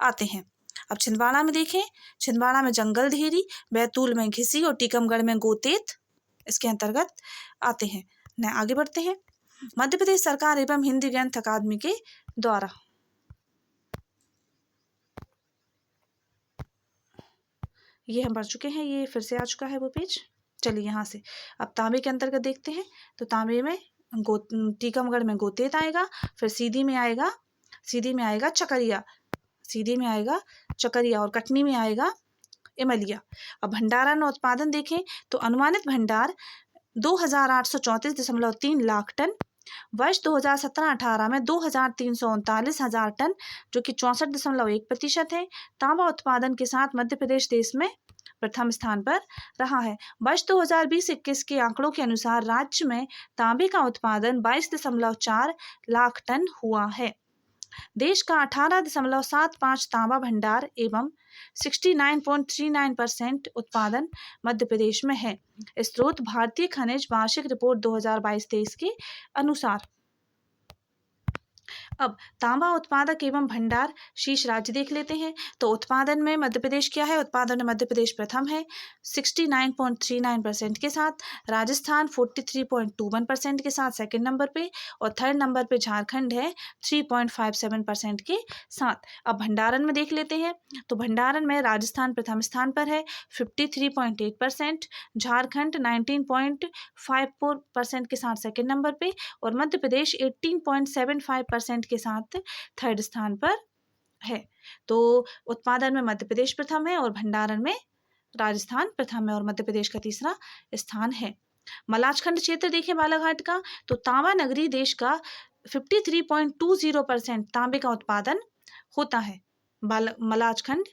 आते हैं। अब छिंदवाड़ा में देखें, छिंदवाड़ा में जंगल धेरी, बैतूल में घिसी और टीकमगढ़ में गोतेत इसके अंतर्गत आते हैं। आगे बढ़ते हैं। मध्य प्रदेश सरकार एवं हिंदी ग्रंथ अकादमी के द्वारा ये हम पढ़ चुके हैं, ये फिर से आ चुका है वो पेज। चलिए यहाँ से अब तांबे के अंतर्गत देखते हैं। तो तांबे में टीकमगढ़ में गोतेत आएगा, फिर सीधी में आएगा चकरिया और कटनी में आएगा इमलिया। अब भंडारण और उत्पादन देखें तो अनुमानित भंडार 2834.3 लाख टन, वर्ष 2017-18 में 2339 टन जो कि 64.1% है। तांबा उत्पादन के साथ मध्य प्रदेश देश में प्रथम स्थान पर रहा है। वर्ष 2020-21 के आंकड़ों के अनुसार राज्य में तांबे का उत्पादन 22.4 लाख टन हुआ है। देश का 18.75 तांबा भंडार एवं 69.39% उत्पादन मध्य प्रदेश में है। स्रोत भारतीय खनिज वार्षिक रिपोर्ट 2022-23 के अनुसार। अब तांबा उत्पादक एवं भंडार शीर्ष राज्य देख लेते हैं। तो उत्पादन में मध्य प्रदेश क्या है? उत्पादन में मध्य प्रदेश प्रथम है 69.39% के साथ, राजस्थान 43.21% के साथ सेकंड नंबर पे, और थर्ड नंबर पे झारखंड है 3.57% के साथ। अब भंडारण में देख लेते हैं। तो भंडारण में राजस्थान प्रथम स्थान पर है 53.8%, झारखंड 19.54% के साथ सेकंड नंबर पे, और मध्य प्रदेश 18.75% के साथ थर्ड स्थान पर है। तो उत्पादन में मध्य प्रदेश प्रथम है और भंडारण में राजस्थान प्रथम है और मध्य प्रदेश का तीसरा स्थान है। मलाजखंड क्षेत्र देखें बालाघाट का, तो तांबा नगरी देश का 53.20% तांबे का उत्पादन होता है। मलाजखंड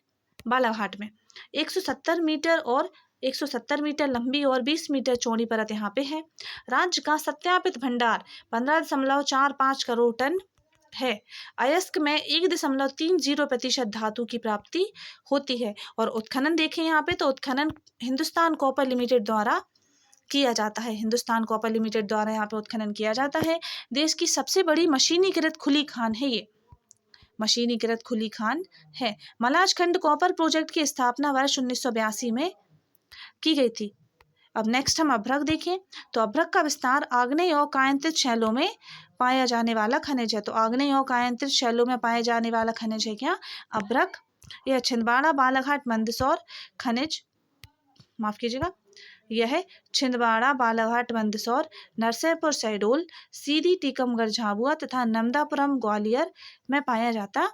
बालाघाट में 170 मीटर लंबी और 20 मीटर चौड़ी परत यहाँ पे है। राज्य का सत्यापित भंडार 15.45 करोड़ टन है। अयस्क में 1.30% धातु की प्राप्ति होती है। और उत्खनन देखें यहाँ पे, तो उत्खनन हिंदुस्तान कॉपर लिमिटेड द्वारा किया जाता है। हिंदुस्तान कॉपर लिमिटेड द्वारा यहाँ पे उत्खनन किया जाता है। देश की सबसे बड़ी मशीनीकृत खुली खान है ये, मशीनीकृत खुली खान है। मलाजखंड कॉपर प्रोजेक्ट की स्थापना वर्ष 1982 में की गई थी। अब नेक्स्ट हम अभ्रक देखें तो अभ्रक का विस्तार आग्नेय और कायांतरित शैलों में पाया जाने वाला खनिज है। तो आग्नेय और कायांतरित शैलों में पाए जाने वाला खनिज है क्या? अभ्रक। यह छिंदवाड़ा बालाघाट मंदसौर खनिज, माफ कीजिएगा, यह छिंदवाड़ा बालाघाट मंदसौर नरसिंहपुर शहडोल सीधी टीकमगढ़ झाबुआ तथा नर्मदापुरम ग्वालियर में पाया जाता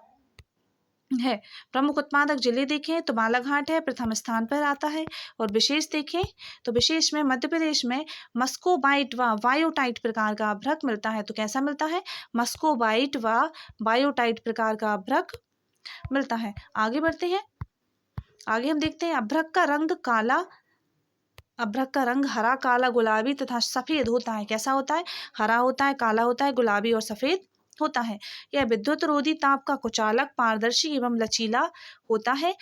है। प्रमुख उत्पादक जिले देखें तो बालाघाट है, प्रथम स्थान पर आता है। और विशेष देखें तो विशेष में मध्य प्रदेश में मस्कोबाइट व वायोटाइट प्रकार का अभ्रक मिलता है। तो कैसा मिलता है? मस्कोबाइट व वायोटाइट प्रकार का अभ्रक मिलता है। आगे बढ़ते हैं, आगे हम देखते हैं अभ्रक का रंग काला, अभ्रक का रंग हरा, काला, गुलाबी तथा सफेद होता है। कैसा होता है? हरा होता है, काला होता है, गुलाबी और सफेद होता है। यह विद्युत रोधी ताप का कुचालक, पारदर्शी एवं लचीला होता है।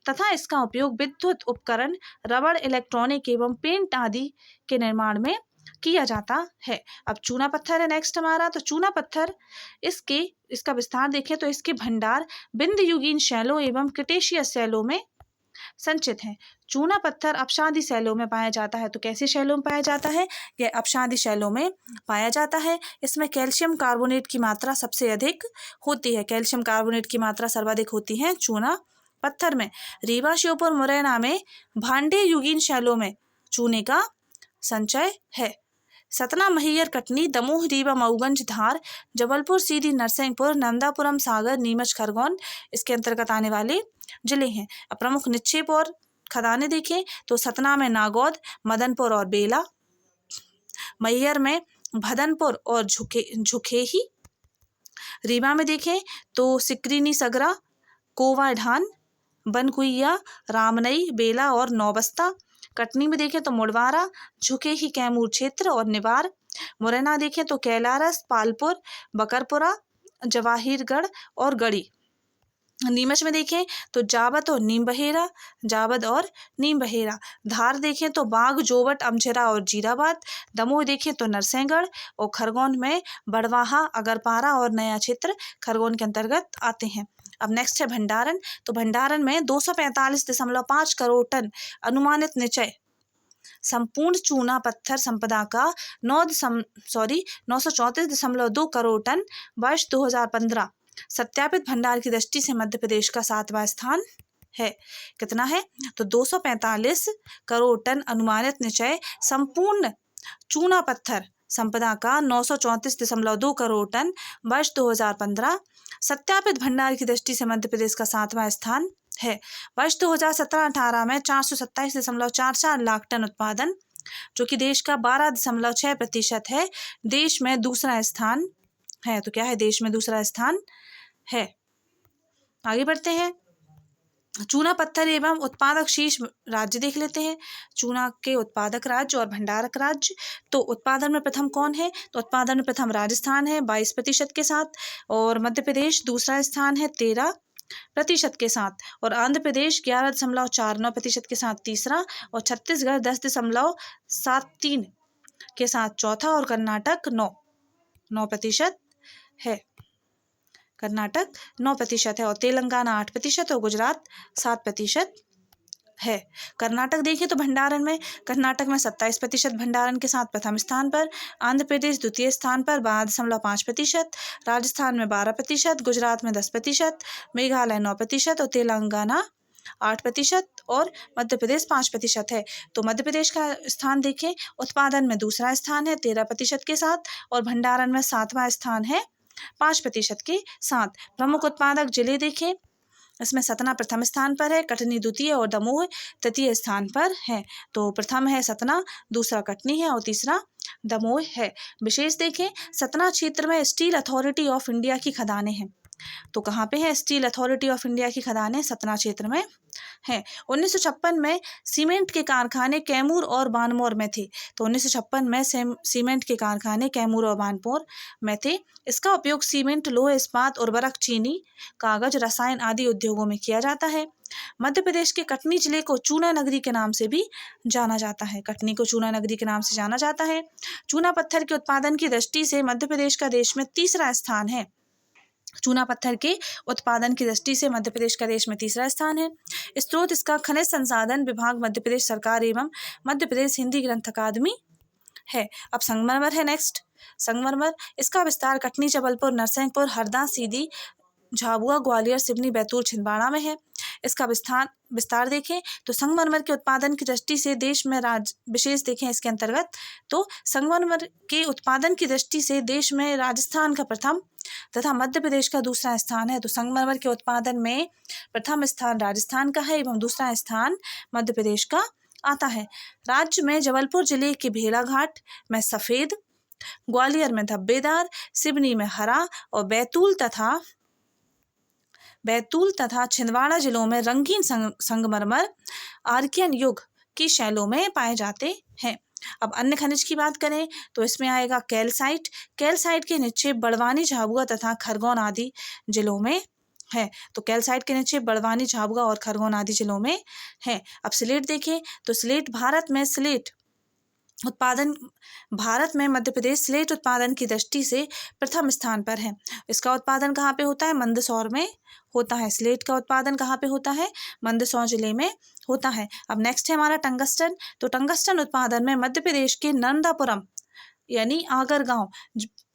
तथा इसका उपयोग विद्युत उपकरण, रबड़, इलेक्ट्रॉनिक एवं पेंट आदि के निर्माण में किया जाता है। अब चूना पत्थर है नेक्स्ट हमारा। तो चूना पत्थर इसका विस्तार देखें तो इसके भंडार बिंद युगीन शैलों एवं क्रिटेशियस शैलों में संचित है। चूना पत्थर अपशादी शैलों में पाया जाता है। तो कैसे शैलों में पाया जाता है? यह अपशादी शैलों में पाया जाता है। इसमें कैल्शियम कार्बोनेट की मात्रा सबसे अधिक होती है। कैल्शियम कार्बोनेट की मात्रा सर्वाधिक होती है चूना पत्थर में। रीवा, श्योपुर, मुरैना में भांडे युगीन शैलों में चूने का संचय है। सतना, मैहर, कटनी, दमोह, रीवा, मऊगंज, धार, जबलपुर, सीधी, नरसिंहपुर, नंदापुरम, सागर, नीमच, खरगोन इसके अंतर्गत आने वाले जिले हैं। अब प्रमुख निक्षेप और खदानें देखें तो सतना में नागौद, मदनपुर और बेला, मैहर में भदनपुर और झुखेही, रीवा में देखें तो सिकरीनी, सगरा, कोवा, ढान, बनकुइया, रामनई, बेला और नौबस्ता। कटनी में देखें तो मुड़वारा, झुखेही, कैमूर क्षेत्र और निवार। मुरैना देखें तो कैलारस, पालपुर, बकरपुरा, जवाहिरगढ़ और गढ़ी। नीमच में देखें तो जावद और नीम बहेरा, जावद और नीम बहेरा। धार देखें तो बाग, जोवट, अमझरा और जीराबाद। दमोह देखें तो नरसिंहगढ़ और खरगोन में बड़वाहा, अगरपारा और नया क्षेत्र खरगोन के अंतर्गत आते हैं। अब नेक्स्ट है भंडारण। तो भंडारण में 245.5 करोड़ टन अनुमानित निचय संपूर्ण चूना पत्थर संपदा का 934.2 करोड़ टन वर्ष 2015 सत्यापित भंडार की दृष्टि से मध्य प्रदेश का 7वां स्थान है। कितना है? तो 245 करोड़ टन अनुमानित निचय संपूर्ण चूना पत्थर संपदा का 934.2 करोड़ टन वर्ष 2015 सत्यापित भंडार की दृष्टि से मध्य प्रदेश का 7वां स्थान है। वर्ष 2017-18 में 427.44 लाख टन उत्पादन, जो कि देश का 12.6% है, देश में दूसरा स्थान है। तो क्या है? देश में दूसरा स्थान है। आगे बढ़ते हैं, चूना पत्थर एवं उत्पादक शीर्ष राज्य देख लेते हैं। चूना के उत्पादक राज्य और भंडारक राज्य। तो उत्पादन में प्रथम कौन है? तो उत्पादन में प्रथम राजस्थान है 22% के साथ, और मध्य प्रदेश दूसरा स्थान है 13% के साथ, और आंध्र प्रदेश 11.49% के साथ तीसरा, और छत्तीसगढ़ 10.73 के साथ चौथा, और कर्नाटक 9% है। कर्नाटक 9% है, और तेलंगाना 8% और गुजरात 7% है। कर्नाटक देखें तो भंडारण में कर्नाटक में 27% भंडारण के साथ प्रथम स्थान पर, आंध्र प्रदेश द्वितीय स्थान पर 12.5%, राजस्थान में 12%, गुजरात में 10%, मेघालय 9% और तेलंगाना 8% और मध्य प्रदेश 5% है। तो मध्य प्रदेश का स्थान देखें, उत्पादन में दूसरा स्थान है 13% के साथ, और भंडारण में 7वां स्थान है 5% के साथ। प्रमुख उत्पादक जिले देखें, इसमें सतना प्रथम स्थान पर है, कटनी द्वितीय और दमोह तृतीय स्थान पर है। तो प्रथम है सतना, दूसरा कटनी है और तीसरा दमोह है। विशेष देखें, सतना क्षेत्र में स्टील अथॉरिटी ऑफ इंडिया की खदानें हैं। तो कहाँ पे है? स्टील अथॉरिटी ऑफ इंडिया की खदानें सतना क्षेत्र में है। 1956 में सीमेंट के कारखाने कैमूर और बानमौर में थे। तो 1956 में सीमेंट के कारखाने कैमूर और बानमौर में थे। इसका उपयोग सीमेंट, लोह इस्पात, उर्वरक, चीनी, कागज, रसायन आदि उद्योगों में किया जाता है। मध्य प्रदेश के कटनी जिले को चूना नगरी के नाम से भी जाना जाता है। कटनी को चूना नगरी के नाम से जाना जाता है। चूना पत्थर के उत्पादन की दृष्टि से मध्य प्रदेश का देश में तीसरा स्थान है। चूना पत्थर के उत्पादन की दृष्टि से मध्य प्रदेश का देश में तीसरा स्थान है। स्रोत इसका खनिज संसाधन विभाग, मध्य प्रदेश सरकार एवं मध्य प्रदेश हिंदी ग्रंथ अकादमी है। अब संगमरमर है नेक्स्ट। संगमरमर, इसका विस्तार कटनी, जबलपुर, नरसिंहपुर, हरदा, सीधी, झाबुआ, ग्वालियर, सिवनी, बैतूल, छिंदवाड़ा में है। इसका विस्तार देखें तो संगमरमर के उत्पादन की दृष्टि से देश में विशेष देखें इसके अंतर्गत, तो संगमरमर के उत्पादन की दृष्टि से देश में राजस्थान का प्रथम तथा मध्य प्रदेश का दूसरा स्थान है। तो संगमरमर के उत्पादन में प्रथम स्थान राजस्थान का है एवं दूसरा स्थान मध्य प्रदेश का आता है। राज्य में जबलपुर जिले के भेड़ाघाट में सफ़ेद, ग्वालियर में धब्बेदार, सिवनी में हरा और बैतूल तथा छिंदवाड़ा जिलों में रंगीन संगमरमर आर्कियन युग की शैलों में पाए जाते हैं। अब अन्य खनिज की बात करें तो इसमें आएगा कैल्साइट। कैल्साइट के निक्षेप बड़वानी, झाबुआ तथा खरगोन आदि जिलों में है। तो कैल्साइट के निक्षेप बड़वानी, झाबुआ और खरगोन आदि जिलों में है। अब स्लेट देखें तो स्लेट भारत में मध्य प्रदेश स्लेट उत्पादन की दृष्टि से प्रथम स्थान पर है। इसका उत्पादन कहाँ पे होता है? मंदसौर में होता है। स्लेट का उत्पादन कहाँ पे होता है? मंदसौर जिले में होता है। अब नेक्स्ट है हमारा टंगस्टन। तो टंगस्टन उत्पादन में मध्य प्रदेश के नर्मदापुरम यानी आगर गांव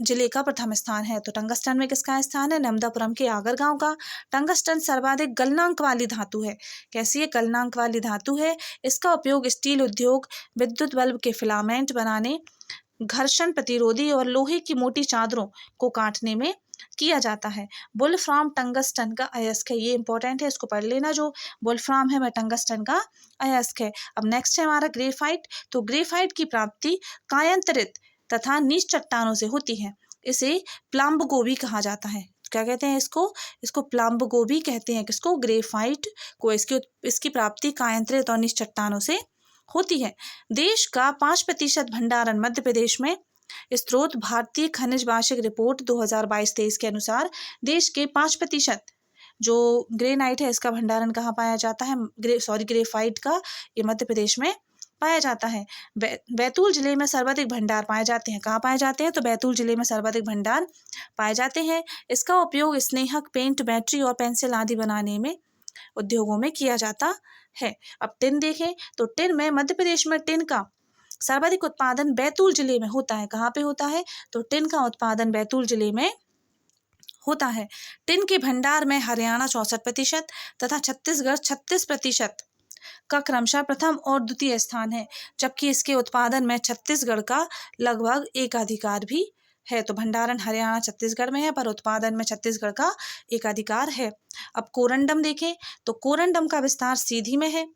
जिले का प्रथम स्थान है। तो टंगस्टन में किसका स्थान है? नर्मदापुरम के आगर गांव का। टंगस्टन सर्वाधिक गलनांक वाली धातु है। कैसी है? गलनांक वाली धातु है। इसका उपयोग स्टील उद्योग, विद्युत बल्ब के फिलामेंट बनाने, घर्षण प्रतिरोधी और लोहे की मोटी चादरों को काटने में किया जाता है। वुल्फ्राम टंगस्टन का अयस्क है। ये इंपॉर्टेंट है, इसको पढ़ लेना। जो वुल्फ्राम है वह टंगस्टन का अयस्क है। अब नेक्स्ट है हमारा ग्रेफाइट। तो ग्रेफाइट की प्राप्ति कायांतरित तथा नीच चट्टानों से होती है। इसे प्लम्ब गोबी कहा जाता है। क्या कहते हैं इसको प्लम्ब गोबी कहते हैं। किसको? ग्रेफाइट को। इसकी प्राप्ति कायांतरित और नीच चट्टानों से होती है। देश का 5% भंडारण मध्य प्रदेश में। स्रोत भारतीय खनिज वार्षिक रिपोर्ट 2022-23 के अनुसार देश के 5% जो ग्रेनाइट है इसका भंडारण कहाँ पाया जाता है? ग्रेफाइट का ये मध्य प्रदेश में पाया जाता है। बैतूल जिले में सर्वाधिक भंडार पाए जाते हैं। कहाँ पाए जाते हैं? तो बैतूल जिले में सर्वाधिक भंडार पाए जाते हैं। इसका उपयोग स्नेहक, पेंट, बैटरी और पेंसिल आदि बनाने में उद्योगों में किया जाता है। अब टिन देखें तो टिन में मध्य प्रदेश में टिन का सर्वाधिक उत्पादन बैतूल जिले में होता है। कहाँ पे होता है? तो टिन का उत्पादन बैतूल जिले में होता है। टिन के भंडार में हरियाणा 64% तथा छत्तीसगढ़ 36% का क्रमशः प्रथम और द्वितीय स्थान है, जबकि इसके उत्पादन में छत्तीसगढ़ का लगभग एकाधिकार भी है। तो भंडारण हरियाणा छत्तीसगढ़ में है पर उत्पादन में छत्तीसगढ़ का एकाधिकार है। अब कोरंडम देखें तो कोरंडम का विस्तार सीधी में है।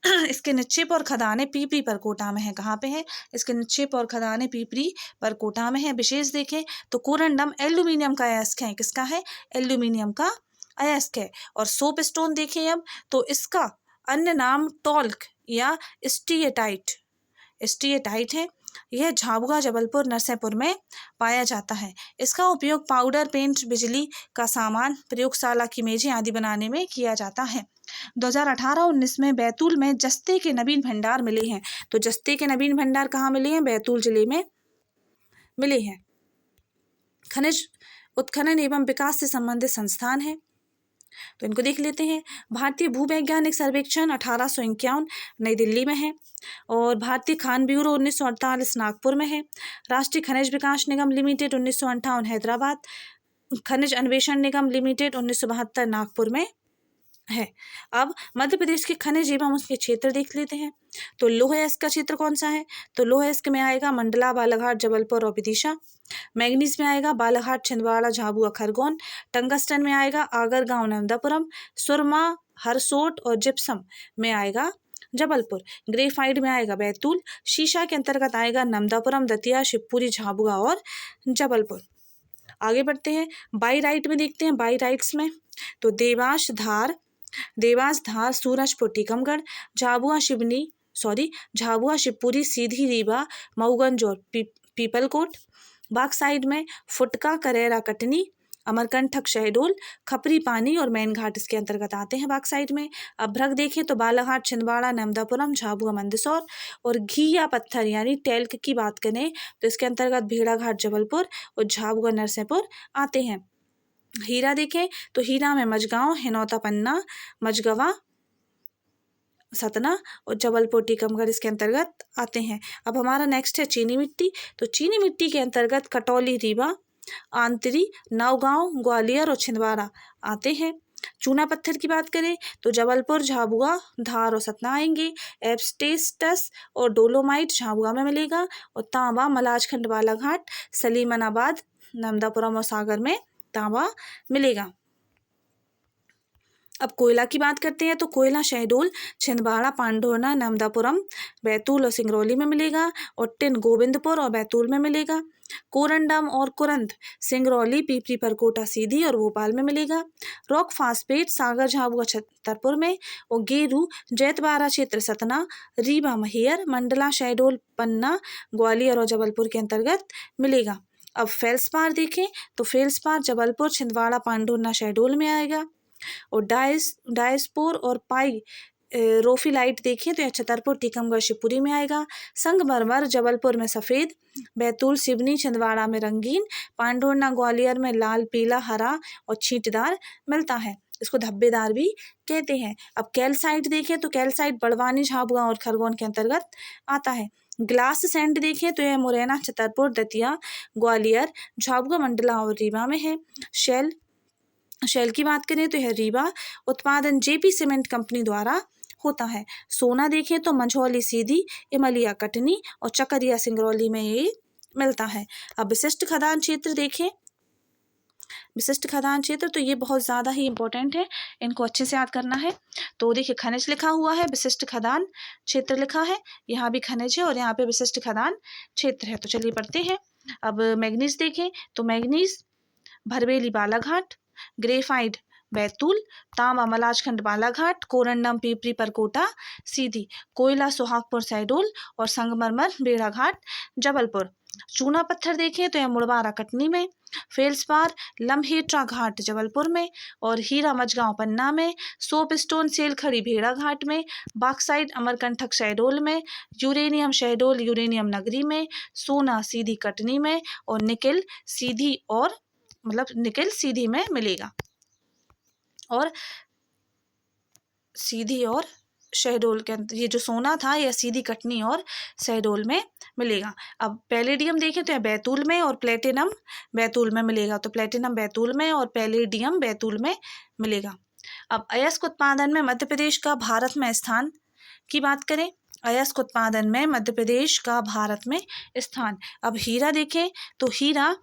इसके निक्षेप और खदानें पीपरी परकोटा में है। कहाँ पे है? इसके निक्षेप और खदानें पीपरी परकोटा में है। विशेष देखें तो कोरंडम एल्यूमिनियम का अयस्क है। किसका है? एल्यूमिनियम का अयस्क है। और सोप स्टोन देखें अब तो इसका अन्य नाम टॉल्क या स्टीएटाइट है। यह झाबुआ, जबलपुर, नरसिंहपुर में पाया जाता है। इसका उपयोग पाउडर, पेंट, बिजली का सामान, प्रयोगशाला की मेजें आदि बनाने में किया जाता है। 2018-19 में बैतूल में जस्ते के नवीन भंडार मिले हैं। तो जस्ते के नवीन भंडार कहाँ मिले हैं? बैतूल जिले में मिले हैं। खनिज उत्खनन एवं विकास से संबंधित संस्थान है, तो इनको देख लेते हैं। भारतीय भूवैज्ञानिक सर्वेक्षण 1851 नई दिल्ली में है और भारतीय खान ब्यूरो 1948 नागपुर में है। राष्ट्रीय खनिज विकास निगम लिमिटेड 1958 हैदराबाद, खनिज अन्वेषण निगम लिमिटेड 1972 नागपुर में है। अब मध्य प्रदेश के खनिज एवं उसके क्षेत्र देख लेते हैं। तो लौह अयस्क का क्षेत्र कौन सा है? तो लौह अयस्क में आएगा मंडला, बालाघाट, जबलपुर और विदिशा। मैग्नीज में आएगा बालाघाट, छिंदवाड़ा, झाबुआ, खरगोन। टंगस्टन में आएगा आगर गांव, नर्मदापुरम। सुरमा, हरसोट और जिप्सम में आएगा जबलपुर। ग्रेफाइट में आएगा बैतूल। शीशा के अंतर्गत आएगा नर्मदापुरम, दतिया, शिवपुरी, झाबुआ और जबलपुर। आगे बढ़ते हैं, बाई राइट में देखते हैं। बाई राइट्स में तो देवास धार, सूरजपुर, टीकमगढ़, झाबुआ शिवपुरी, सीधी, रीवा, मऊगंज और पीपलकोट। बैक साइड में फुटका, करेरा, कटनी, अमरकंटक, शहडोल, खपरी पानी और मैन घाट इसके अंतर्गत आते हैं बैक साइड में। अब भ्रग देखें तो बालाघाट, छिंदवाड़ा, नर्मदापुरम, झाबुआ, मंदसौर और घी या पत्थर यानी टेल्क की बात करें तो इसके अंतर्गत भेड़ाघाट, जबलपुर और झाबुआ, नरसिंहपुर आते हैं। हीरा देखें तो हीरा में मझगांव, हिनौता, पन्ना, मझगवा, सतना और जबलपुर, टीकमगढ़ इसके अंतर्गत आते हैं। अब हमारा नेक्स्ट है चीनी मिट्टी। तो चीनी मिट्टी के अंतर्गत कटौली, रीवा, आंतरी, नौगांव, ग्वालियर और छिंदवाड़ा आते हैं। चूना पत्थर की बात करें तो जबलपुर, झाबुआ, धार और सतना आएंगे। एब्सटेस्टस और डोलोमाइट झाबुआ में मिलेगा और तांबा, मलाजखंड, बालाघाट, सलीमनाबाद, नर्मदापुरम और सागर में तांबा मिलेगा। अब कोयला की बात करते हैं तो कोयला शहडोल, छिंदवाड़ा, पांढोना, नर्मदापुरम, बैतूल और सिंगरौली में मिलेगा और टिन गोविंदपुर और बैतूल में मिलेगा। कोरंडम और कुरंद सिंगरौली, पीपरी, परकोटा, सीधी और भोपाल में मिलेगा। रॉक फास्फेट सागर, झाबुआ, छतरपुर में और गेरू जैतबारा क्षेत्र, सतना, रीवा, मैहर, मंडला, शहडोल, पन्ना, ग्वालियर और जबलपुर के अंतर्गत मिलेगा। अब फेल्सपार देखें तो फेल्सपार जबलपुर, छिंदवाड़ा, पांढोना, शहडोल में आएगा और डायस्पोर और पाई रोफिलाइट देखें तो यह छतरपुर, टीकमगढ़, शिवपुरी में आएगा। संगमरमर जबलपुर में सफ़ेद, बैतूल, सिवनी, छिंदवाड़ा में रंगीन, पांढोना, ग्वालियर में लाल, पीला, हरा और छींटदार मिलता है। इसको धब्बेदार भी कहते हैं। अब कैल्साइट देखें तो कैल्साइट बड़वानी, झाबुआ और खरगोन के अंतर्गत आता है। ग्लास सैंड देखें तो यह मुरैना, छतरपुर, दतिया, ग्वालियर, झाबुआ, मंडला और रीवा में है। शेल की बात करें तो यह रीवा उत्पादन जेपी सीमेंट कंपनी द्वारा होता है। सोना देखें तो मंझौली, सीधी, इमलिया, कटनी और चकरिया, सिंगरौली में ये मिलता है। अब विशिष्ट खदान क्षेत्र देखें, विशिष्ट खदान क्षेत्र तो ये बहुत ज़्यादा ही इम्पोर्टेंट है, इनको अच्छे से याद करना है। तो देखिए खनिज लिखा हुआ है, विशिष्ट खदान क्षेत्र लिखा है, यहाँ भी खनिज है और यहाँ पे विशिष्ट खदान क्षेत्र है। तो चलिए पढ़ते हैं। अब मैग्नीज देखें तो मैग्नीज भरवेली, बालाघाट, ग्रेफाइट, बैतूल, तांबा, मलाजखंड, बालाघाट, कोरंडम, पीपरी, परकोटा, सीधी, कोयला, सोहागपुर, शहडोल और संगमरमर, भेड़ाघाट, जबलपुर। चूना पत्थर देखें तो यह मुड़वारा, कटनी में, फेल्सपार लम्हेट्रा घाट, जबलपुर में और हीरा मझगांव, पन्ना में, सोप स्टोन सेलखड़ी, भेड़ाघाट में, बॉक्साइट अमरकंटक, शहडोल में, यूरेनियम शहडोल, यूरेनियम नगरी में, सोना सीधी, कटनी में और निकेल सीधी और निकेल सीधी में मिलेगा और सीधी और शहडोल के अंदर ये जो सोना था यह सीधी, कटनी और शहडोल में मिलेगा। अब पैलेडियम देखें तो यह बैतूल में और प्लेटिनम बैतूल में मिलेगा। तो प्लेटिनम बैतूल में और पैलेडियम बैतूल में मिलेगा। अब अयस्क उत्पादन में मध्य प्रदेश का भारत में स्थान की बात करें, अयस्क उत्पादन में मध्य प्रदेश का भारत में स्थान। अब हीरा देखें तो हीरा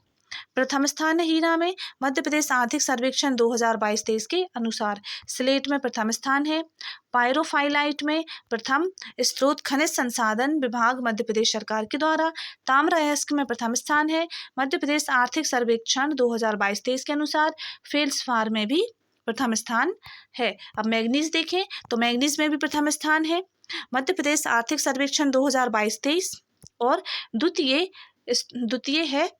प्रथम स्थान है। हीरा में मध्य प्रदेश आर्थिक सर्वेक्षण 2022-23 के अनुसार स्लेट में प्रथम स्थान है। पायरोफाइलाइट में प्रथम स्रोत खनिज संसाधन विभाग मध्य प्रदेश सरकार के द्वारा। ताम्र अयस्क में प्रथम स्थान है मध्य प्रदेश आर्थिक सर्वेक्षण 2022-23 के अनुसार। फेल्सपार में भी प्रथम स्थान है। अब मैग्नीज देखें तो मैग्नीज में भी प्रथम स्थान है मध्य प्रदेश आर्थिक सर्वेक्षण 2022-23 और द्वितीय है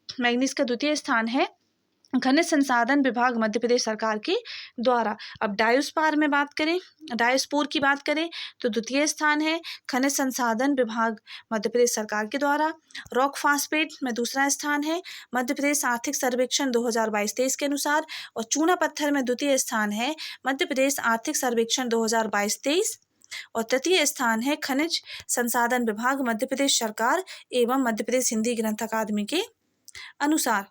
मैग्नीज का द्वितीय स्थान है खनिज संसाधन विभाग मध्य प्रदेश सरकार के द्वारा। अब डायोस्पार में बात करें, डायोस्पोर की बात करें तो द्वितीय स्थान है खनिज संसाधन विभाग मध्य प्रदेश सरकार के द्वारा। रॉक फास्फेट में दूसरा स्थान है मध्य प्रदेश आर्थिक सर्वेक्षण 2022-23 के अनुसार और चूना पत्थर में द्वितीय स्थान है मध्य प्रदेश आर्थिक सर्वेक्षण 2022-23 और तृतीय स्थान है खनिज संसाधन विभाग मध्य प्रदेश सरकार एवं मध्य प्रदेश हिंदी ग्रंथ अकादमी के अनुसार।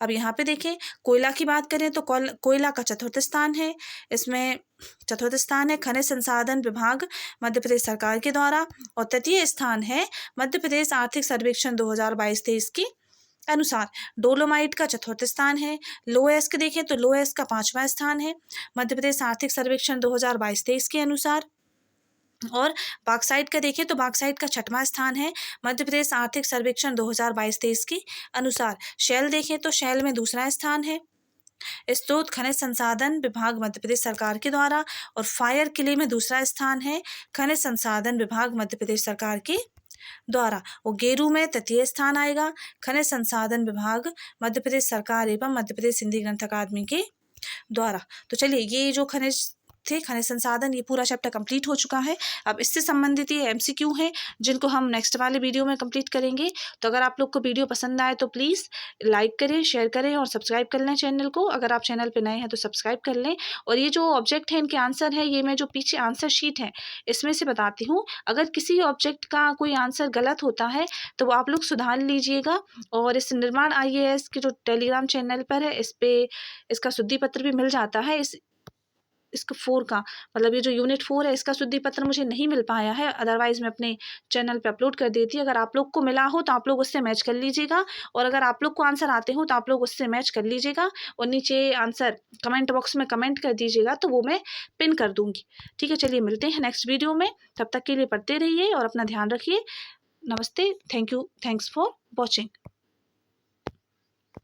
अब यहाँ पे देखें कोयला की बात करें तो कोयला का चतुर्थ स्थान है, इसमें चतुर्थ स्थान है खनिज संसाधन विभाग मध्य प्रदेश सरकार के द्वारा और तृतीय स्थान है मध्य प्रदेश आर्थिक सर्वेक्षण 2022-23 के अनुसार। डोलोमाइट का चतुर्थ स्थान है। लोएस्क देखें तो लोएस्क का 5वां स्थान है मध्य प्रदेश आर्थिक सर्वेक्षण 2022-23 के अनुसार। और बॉक्साइट का देखें तो बॉक्साइट का 6वां स्थान है मध्य प्रदेश आर्थिक सर्वेक्षण 2022-23 के अनुसार। शेल देखें तो शेल में दूसरा स्थान है। स्रोत खनिज संसाधन विभाग मध्य प्रदेश सरकार के द्वारा, और फायर किले में दूसरा स्थान है खनिज संसाधन विभाग मध्य प्रदेश सरकार के द्वारा। और गेरू में तृतीय स्थान आएगा खनिज संसाधन विभाग मध्य प्रदेश सरकार एवं मध्य प्रदेश हिंदी ग्रंथ अकादमी के द्वारा। तो चलिए, ये जो खनिज थे, खनिज संसाधन, ये पूरा चैप्टर कंप्लीट हो चुका है। अब इससे संबंधित ये MCQ हैं जिनको हम नेक्स्ट वाले वीडियो में कंप्लीट करेंगे। तो अगर आप लोग को वीडियो पसंद आए तो प्लीज़ लाइक करें, शेयर करें और सब्सक्राइब कर लें चैनल को। अगर आप चैनल पर नए हैं तो सब्सक्राइब कर लें। और ये जो ऑब्जेक्ट है, इनके आंसर है, ये मैं जो पीछे आंसर शीट है इसमें से बताती हूँ। अगर किसी ऑब्जेक्ट का कोई आंसर गलत होता है तो वो आप लोग सुधार लीजिएगा। और इस निर्माण IAS के जो टेलीग्राम चैनल पर है, इस पर इसका शुद्धि पत्र भी मिल जाता है। इसका 4 का मतलब ये जो यूनिट 4 है, इसका शुद्धि पत्र मुझे नहीं मिल पाया है, अदरवाइज़ मैं अपने चैनल पे अपलोड कर देती। अगर आप लोग को मिला हो तो आप लोग उससे मैच कर लीजिएगा, और अगर आप लोग को आंसर आते हो तो आप लोग उससे मैच कर लीजिएगा और नीचे आंसर कमेंट बॉक्स में कमेंट कर दीजिएगा, तो वो मैं पिन कर दूँगी। ठीक है, चलिए मिलते हैं नेक्स्ट वीडियो में। तब तक के लिए पढ़ते रहिए और अपना ध्यान रखिए। नमस्ते, thank you, thanks for watching.